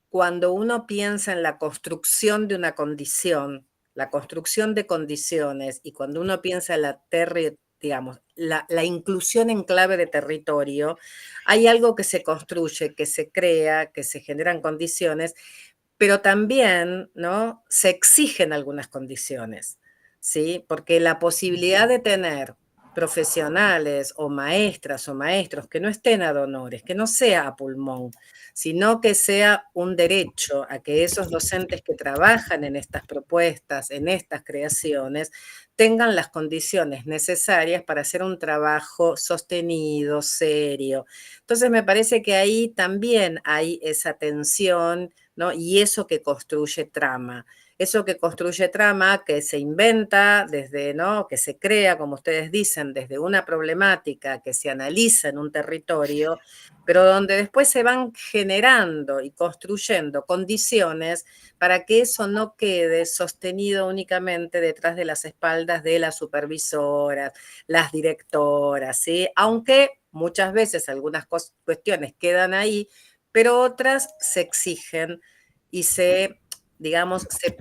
cuando uno piensa en la construcción de una condición, la construcción de condiciones, y cuando uno piensa en la inclusión en clave de territorio, hay algo que se construye, que se crea, que se generan condiciones, pero también, ¿no?, se exigen algunas condiciones, ¿sí? Porque la posibilidad de tener profesionales o maestras o maestros que no estén ad honorem, que no sea a pulmón, sino que sea un derecho a que esos docentes que trabajan en estas propuestas, en estas creaciones, tengan las condiciones necesarias para hacer un trabajo sostenido, serio. Entonces me parece que ahí también hay esa tensión, ¿no? Y eso que construye trama. Eso que construye trama, que se inventa desde, ¿no?, que se crea, como ustedes dicen, desde una problemática que se analiza en un territorio, pero donde después se van generando y construyendo condiciones para que eso no quede sostenido únicamente detrás de las espaldas de las supervisoras, las directoras, ¿sí? Aunque muchas veces algunas cuestiones quedan ahí, pero otras se exigen y se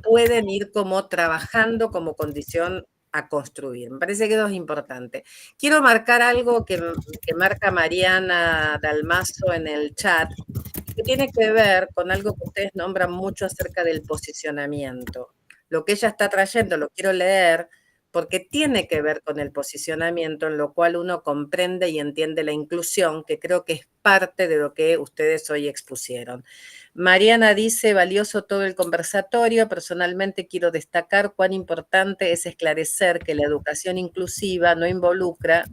pueden ir como trabajando como condición a construir. Me parece que eso es importante. Quiero marcar algo que marca Mariana Dalmazo en el chat, que tiene que ver con algo que ustedes nombran mucho acerca del posicionamiento. Lo que ella está trayendo, lo quiero leer, porque tiene que ver con el posicionamiento en lo cual uno comprende y entiende la inclusión, que creo que es parte de lo que ustedes hoy expusieron. Mariana dice, valioso todo el conversatorio. Personalmente quiero destacar cuán importante es esclarecer que la educación inclusiva no evoluciona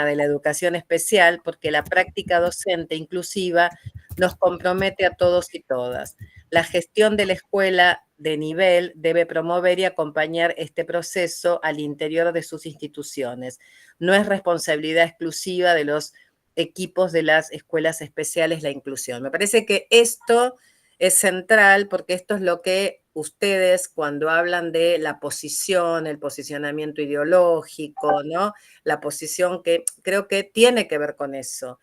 de la educación especial, porque la práctica docente inclusiva nos compromete a todos y todas. La gestión de la escuela de nivel debe promover y acompañar este proceso al interior de sus instituciones. No es responsabilidad exclusiva de los equipos de las escuelas especiales la inclusión. Me parece que esto es central porque esto es lo que ustedes cuando hablan de la posición, el posicionamiento ideológico, ¿no? La posición que creo que tiene que ver con eso.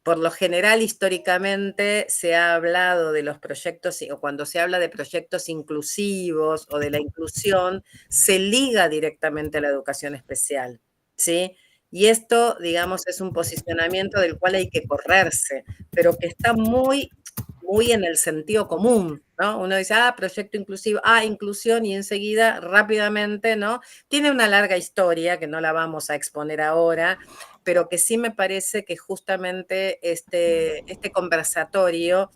Por lo general, históricamente, se ha hablado de los proyectos, o cuando se habla de proyectos inclusivos o de la inclusión, se liga directamente a la educación especial, ¿sí? Y esto, digamos, es un posicionamiento del cual hay que correrse, pero que está muy en el sentido común, ¿no? Uno dice, proyecto inclusivo, inclusión, y enseguida, rápidamente, ¿no? Tiene una larga historia que no la vamos a exponer ahora, pero que sí me parece que justamente este conversatorio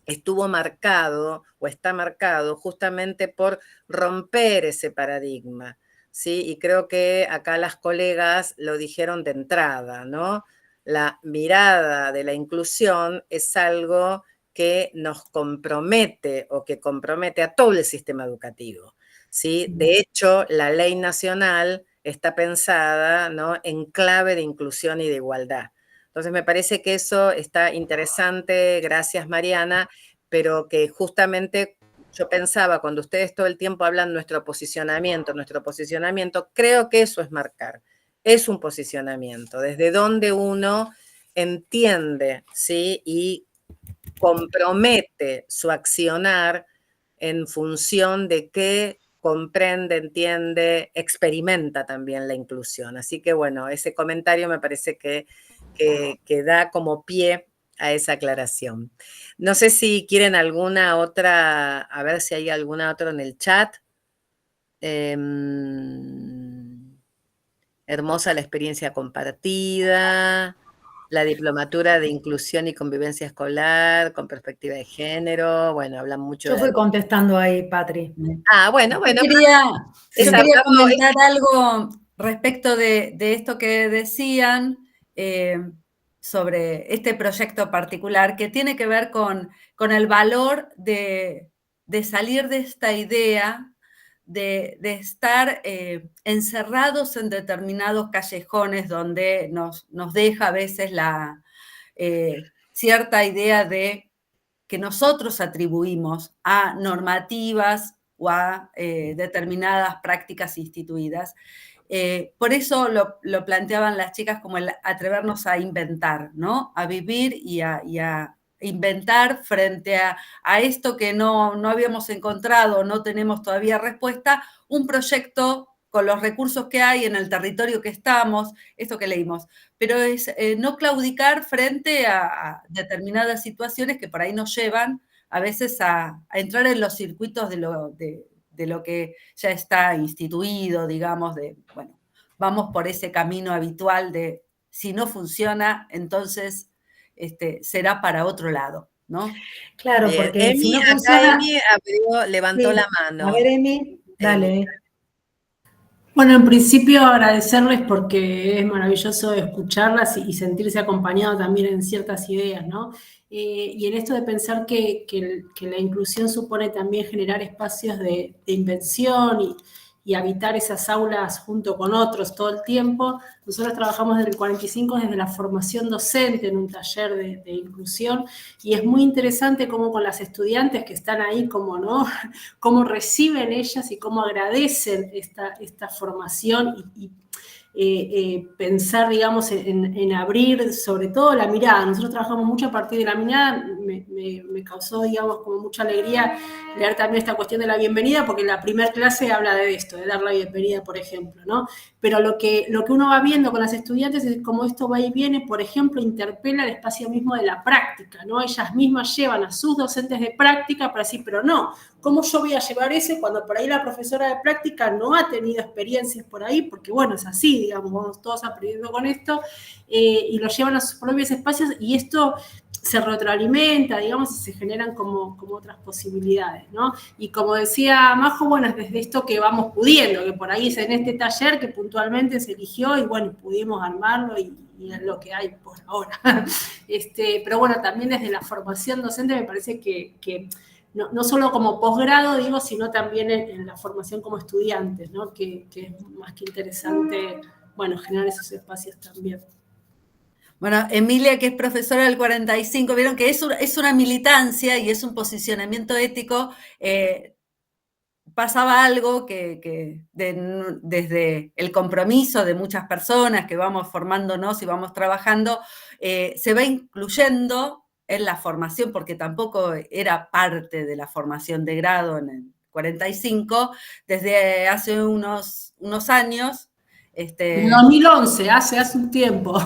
estuvo marcado o está marcado justamente por romper ese paradigma, ¿sí? Y creo que acá las colegas lo dijeron de entrada, ¿no? La mirada de la inclusión es algo que nos compromete o que compromete a todo el sistema educativo, ¿sí? De hecho, la ley nacional está pensada, ¿no?, en clave de inclusión y de igualdad. Entonces, me parece que eso está interesante, gracias Mariana, pero que justamente yo pensaba, cuando ustedes todo el tiempo hablan nuestro posicionamiento, creo que eso es marcar, es un posicionamiento, desde donde uno entiende, ¿sí?, y compromete su accionar en función de que comprende, entiende, experimenta también la inclusión. Así que bueno, ese comentario me parece que da como pie a esa aclaración. No sé si quieren alguna otra, a ver si hay alguna otra en el chat. Hermosa la experiencia compartida. La diplomatura de inclusión y convivencia escolar con perspectiva de género. Bueno, hablan mucho Yo fui contestando ahí, Patri. Bueno. Yo quería comentar algo respecto de esto que decían sobre este proyecto particular, que tiene que ver con el valor de salir de esta idea de estar encerrados en determinados callejones donde nos deja a veces la cierta idea de que nosotros atribuimos a normativas o a determinadas prácticas instituidas. Por eso lo planteaban las chicas como el atrevernos a inventar, ¿no? A vivir y a inventar frente a esto que no habíamos encontrado, no tenemos todavía respuesta, un proyecto con los recursos que hay en el territorio que estamos, esto que leímos, pero es no claudicar frente a determinadas situaciones que por ahí nos llevan a veces a entrar en los circuitos de lo que ya está instituido, digamos, bueno, vamos por ese camino habitual de si no funciona, entonces será para otro lado, ¿no? Claro, bien. porque Emi, si no acá funciona... Emi levantó la mano. A ver, Emi, dale. Bueno, en principio agradecerles porque es maravilloso escucharlas y sentirse acompañado también en ciertas ideas, ¿no? Y en esto de pensar que la inclusión supone también generar espacios de invención y habitar esas aulas junto con otros todo el tiempo. Nosotros trabajamos desde el 45 desde la formación docente en un taller de inclusión y es muy interesante cómo con las estudiantes que están ahí, ¿no? Cómo reciben ellas y cómo agradecen esta formación y pensar, digamos, en abrir sobre todo la mirada. Nosotros trabajamos mucho a partir de la mirada, me causó, digamos, como mucha alegría leer también esta cuestión de la bienvenida, porque en la primera clase habla de esto, de dar la bienvenida, por ejemplo, ¿no? Pero lo que uno va viendo con las estudiantes es cómo esto va y viene, por ejemplo, interpela el espacio mismo de la práctica, ¿no? Ellas mismas llevan a sus docentes de práctica para decir, pero no, ¿cómo yo voy a llevar ese cuando por ahí la profesora de práctica no ha tenido experiencias por ahí? Porque bueno, es así, digamos, vamos todos aprendiendo con esto, y lo llevan a sus propios espacios, y esto se retroalimenta, digamos, y se generan como otras posibilidades, ¿no? Y como decía Majo, bueno, es desde esto que vamos pudiendo, que por ahí es en este taller que puntualmente se eligió y bueno, pudimos armarlo y es lo que hay por ahora. Pero bueno, también desde la formación docente me parece que no solo como posgrado, digo, sino también en la formación como estudiantes, ¿no? Que es más que interesante, bueno, generar esos espacios también. Bueno, Emilia, que es profesora del 45, vieron que es una militancia y es un posicionamiento ético. Pasaba algo que desde el compromiso de muchas personas que vamos formándonos y vamos trabajando, se va incluyendo en la formación, porque tampoco era parte de la formación de grado en el 45, desde hace unos años. En 2011, hace un tiempo.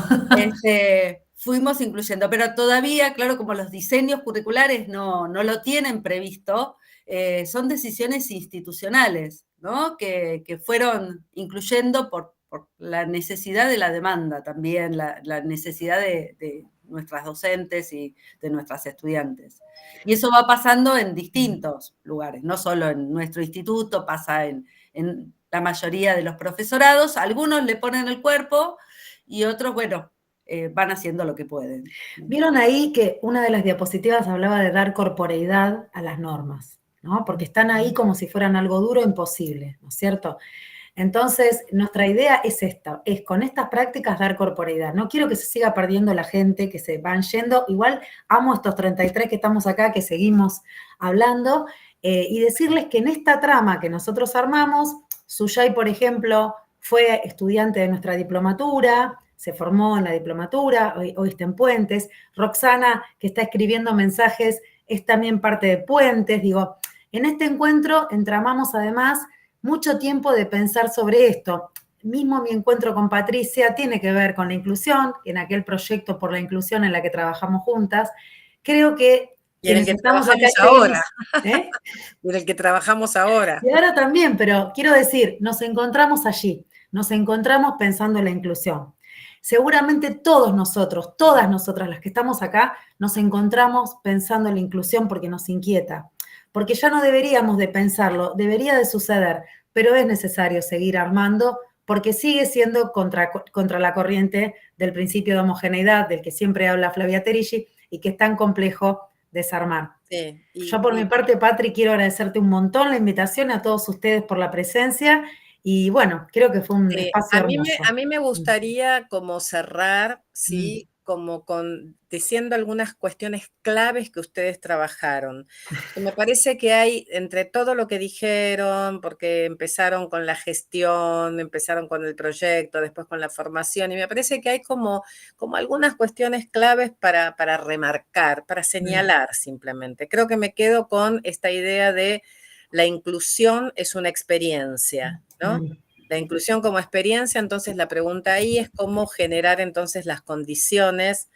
Fuimos incluyendo, pero todavía, claro, como los diseños curriculares no lo tienen previsto, son decisiones institucionales, ¿no? Que fueron incluyendo por la necesidad de la demanda también, la necesidad de nuestras docentes y de nuestras estudiantes. Y eso va pasando en distintos lugares, no solo en nuestro instituto, pasa en la mayoría de los profesorados. Algunos le ponen el cuerpo y otros, bueno, van haciendo lo que pueden. Vieron ahí que una de las diapositivas hablaba de dar corporeidad a las normas, ¿no? Porque están ahí como si fueran algo duro e imposible, ¿no es cierto? Entonces, nuestra idea es esta, es con estas prácticas dar corporeidad. No quiero que se siga perdiendo la gente, que se van yendo. Igual amo a estos 33 que estamos acá, que seguimos hablando, y decirles que en esta trama que nosotros armamos, Suyay, por ejemplo, fue estudiante de nuestra diplomatura, se formó en la diplomatura, hoy está en Puentes. Roxana, que está escribiendo mensajes, es también parte de Puentes. Digo, en este encuentro entramamos además mucho tiempo de pensar sobre esto. Mismo mi encuentro con Patricia tiene que ver con la inclusión, en aquel proyecto por la inclusión en la que trabajamos juntas. Creo que y en el que trabajamos ahora. Y en el que trabajamos ahora. Y ahora también, pero quiero decir, nos encontramos allí, nos encontramos pensando en la inclusión. Seguramente todos nosotros, todas nosotras las que estamos acá, nos encontramos pensando en la inclusión porque nos inquieta. Porque ya no deberíamos de pensarlo, debería de suceder, pero es necesario seguir armando porque sigue siendo contra la corriente del principio de homogeneidad del que siempre habla Flavia Terilli y que es tan complejo desarmar. Sí, yo por mi parte, Patri, quiero agradecerte un montón la invitación, a todos ustedes por la presencia y bueno, creo que fue un espacio hermoso. A mí me gustaría como cerrar, ¿sí? Como diciendo algunas cuestiones claves que ustedes trabajaron. Me parece que hay, entre todo lo que dijeron, porque empezaron con la gestión, empezaron con el proyecto, después con la formación, y me parece que hay como algunas cuestiones claves para remarcar, para señalar simplemente. Creo que me quedo con esta idea de la inclusión es una experiencia, ¿no? La inclusión como experiencia, entonces la pregunta ahí es cómo generar entonces las condiciones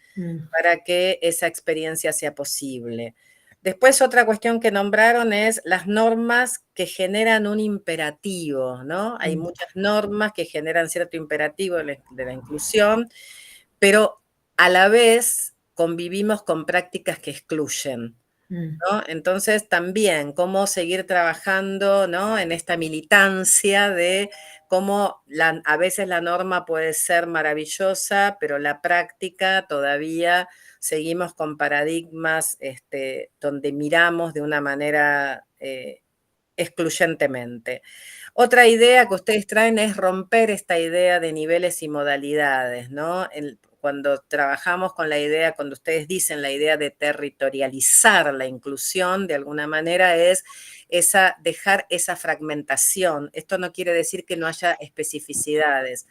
para que esa experiencia sea posible. Después otra cuestión que nombraron es las normas que generan un imperativo, ¿no? Hay muchas normas que generan cierto imperativo de la inclusión, pero a la vez convivimos con prácticas que excluyen, ¿no? Entonces también cómo seguir trabajando, ¿no? En esta militancia de cómo a veces la norma puede ser maravillosa, pero la práctica todavía seguimos con paradigmas donde miramos de una manera excluyentemente. Otra idea que ustedes traen es romper esta idea de niveles y modalidades, ¿no? Cuando trabajamos con la idea, cuando ustedes dicen la idea de territorializar la inclusión, de alguna manera es dejar esa fragmentación. Esto no quiere decir que no haya especificidades,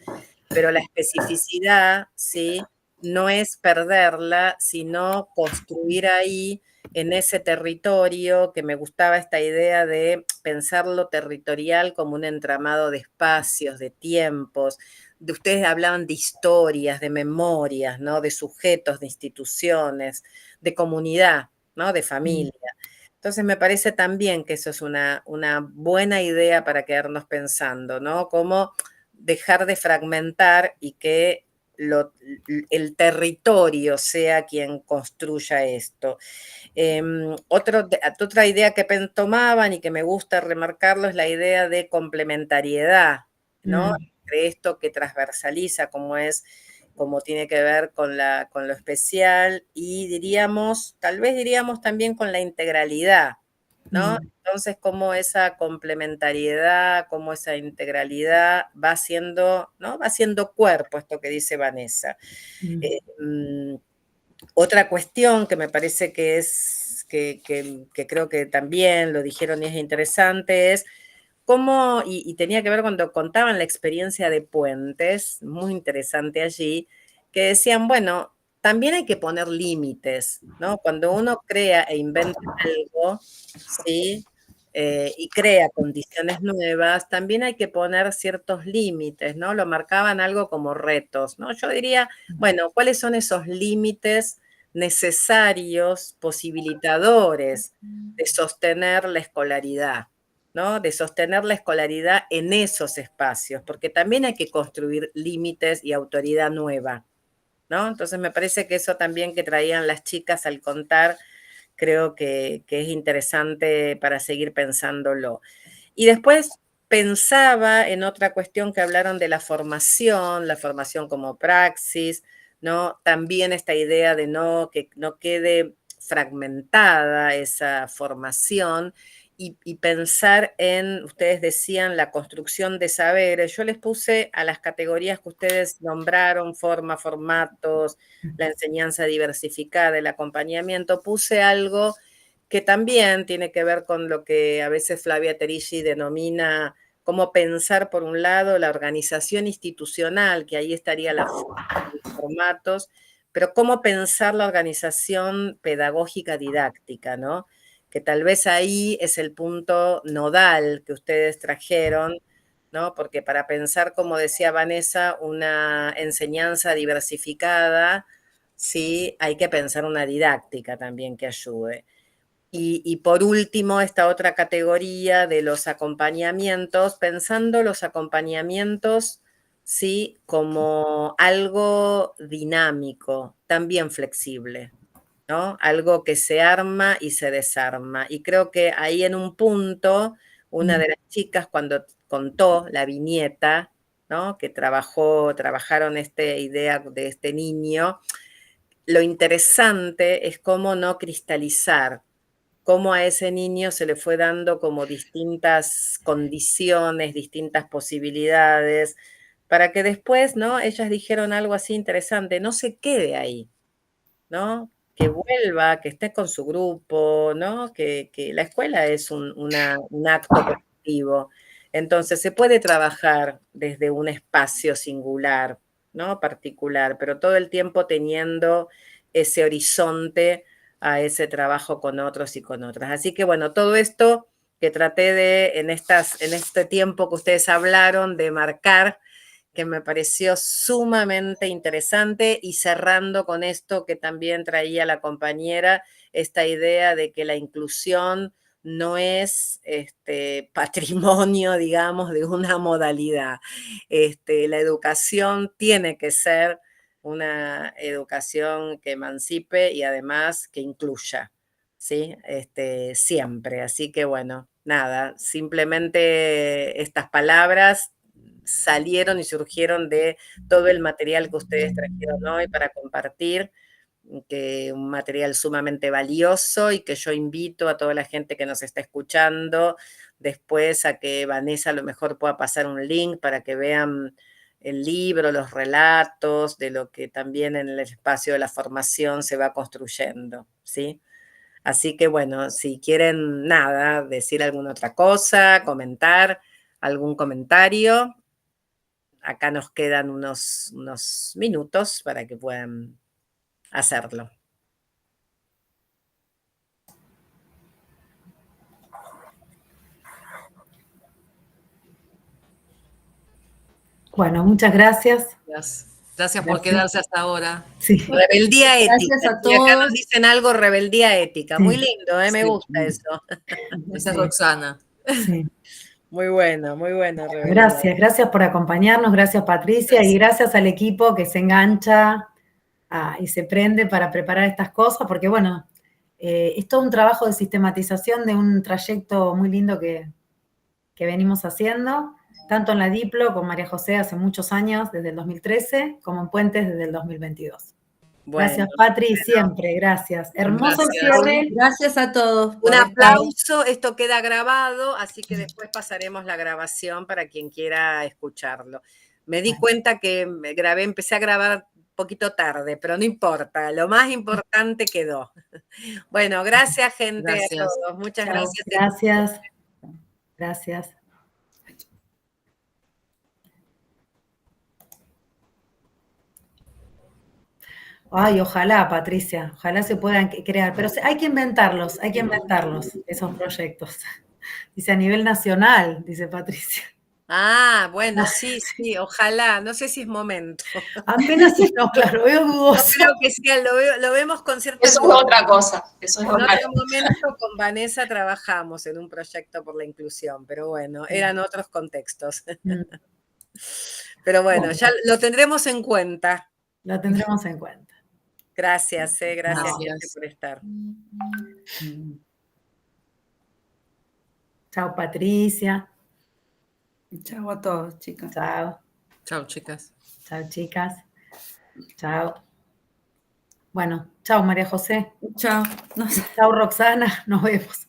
pero la especificidad, ¿sí?, no es perderla, sino construir ahí, en ese territorio, que me gustaba esta idea de pensar lo territorial como un entramado de espacios, de tiempos. De ustedes hablaban de historias, de memorias, ¿no? De sujetos, de instituciones, de comunidad, ¿no? De familia. Entonces me parece también que eso es una buena idea para quedarnos pensando, ¿no? Cómo dejar de fragmentar y que el territorio sea quien construya esto. Otra idea que tomaban y que me gusta remarcarlo es la idea de complementariedad, ¿no? Entre esto que transversaliza, como tiene que ver con lo especial, y tal vez diríamos también con la integralidad, ¿no? Entonces, cómo esa complementariedad, cómo esa integralidad va haciendo, ¿no? Va haciendo cuerpo, esto que dice Vanessa. Otra cuestión que me parece que creo que también lo dijeron y es interesante, es cómo, y tenía que ver cuando contaban la experiencia de Puentes, muy interesante allí, que decían, bueno, también hay que poner límites, ¿no? Cuando uno crea e inventa algo, ¿sí? Y crea condiciones nuevas, también hay que poner ciertos límites, ¿no? Lo marcaban algo como retos, ¿no? Yo diría, bueno, ¿cuáles son esos límites necesarios, posibilitadores de sostener la escolaridad, ¿no? De sostener la escolaridad en esos espacios, porque también hay que construir límites y autoridad nueva, ¿no? Entonces me parece que eso también que traían las chicas al contar, creo que es interesante para seguir pensándolo. Y después pensaba en otra cuestión que hablaron de la formación como praxis, ¿no? También esta idea de que no quede fragmentada esa formación y pensar en, ustedes decían, la construcción de saberes. Yo les puse a las categorías que ustedes nombraron, formatos, la enseñanza diversificada, el acompañamiento, puse algo que también tiene que ver con lo que a veces Flavia Terici denomina cómo pensar, por un lado, la organización institucional, que ahí estaría la formatos, pero cómo pensar la organización pedagógica didáctica, ¿no? Que tal vez ahí es el punto nodal que ustedes trajeron, ¿no? Porque para pensar, como decía Vanessa, una enseñanza diversificada, sí, hay que pensar una didáctica también que ayude. Y por último, esta otra categoría de los acompañamientos, pensando los acompañamientos, sí, como algo dinámico, también flexible, ¿no? Algo que se arma y se desarma. Y creo que ahí en un punto, una de las chicas cuando contó la viñeta, ¿no? Que trabajaron esta idea de este niño, lo interesante es cómo no cristalizar, cómo a ese niño se le fue dando como distintas condiciones, distintas posibilidades, para que después, ¿no? Ellas dijeron algo así interesante, no se quede ahí, ¿no? Que vuelva, que esté con su grupo, ¿no? Que la escuela es un acto colectivo. Entonces se puede trabajar desde un espacio singular, ¿no? Particular, pero todo el tiempo teniendo ese horizonte a ese trabajo con otros y con otras. Así que bueno, todo esto que traté de, en este tiempo que ustedes hablaron, de marcar, que me pareció sumamente interesante, y cerrando con esto que también traía la compañera, esta idea de que la inclusión no es patrimonio, digamos, de una modalidad. La educación tiene que ser una educación que emancipe y además que incluya, ¿sí? Siempre. Así que bueno, nada, simplemente estas palabras salieron y surgieron de todo el material que ustedes trajeron hoy para compartir, que un material sumamente valioso, y que yo invito a toda la gente que nos está escuchando después a que Vanessa a lo mejor pueda pasar un link para que vean el libro, los relatos, de lo que también en el espacio de la formación se va construyendo, ¿sí? Así que bueno, si quieren nada, decir alguna otra cosa, comentar, algún comentario, acá nos quedan unos minutos para que puedan hacerlo. Bueno, muchas gracias. Gracias por quedarse hasta ahora. Sí. Rebeldía ética. Gracias a Y acá nos todos. dicen algo, rebeldía ética. Sí. Muy lindo, me Sí. gusta eso. Esa es Roxana. Sí. Muy bueno, rebeldía. Gracias por acompañarnos, gracias Patricia, y gracias al equipo que se engancha y se prende para preparar estas cosas, porque bueno, es todo un trabajo de sistematización de un trayecto muy lindo que venimos haciendo, tanto en la Diplo con María José hace muchos años, desde el 2013, como en Puentes desde el 2022. Bueno, gracias, Patri, siempre, gracias. Hermoso el cierre. Gracias a todos. Un aplauso, esto queda grabado, así que después pasaremos la grabación para quien quiera escucharlo. Me di cuenta que empecé a grabar un poquito tarde, pero no importa, lo más importante quedó. Bueno, gracias gente, Gracias. a todos, muchas Chao, gracias. Gracias. Ay, ojalá, Patricia, ojalá se puedan crear, pero hay que inventarlos, esos proyectos. Dice a nivel nacional, dice Patricia. Ah, bueno, sí, ojalá, no sé si es momento. Apenas si no, claro, veo dudoso. No creo que sea, lo vemos con cierta... Eso es otra cosa. Eso es en otra otro momento con Vanessa trabajamos en un proyecto por la inclusión, pero bueno, eran otros contextos. Pero bueno, ya lo tendremos en cuenta. Lo tendremos en cuenta. Gracias, gracias gente por estar. Chao, Patricia. Chao a todos, chicas. Chao. Chao, chicas. Chao, chicas. Chao. Bueno, chao, María José. Chao. Chao, Roxana. Nos vemos.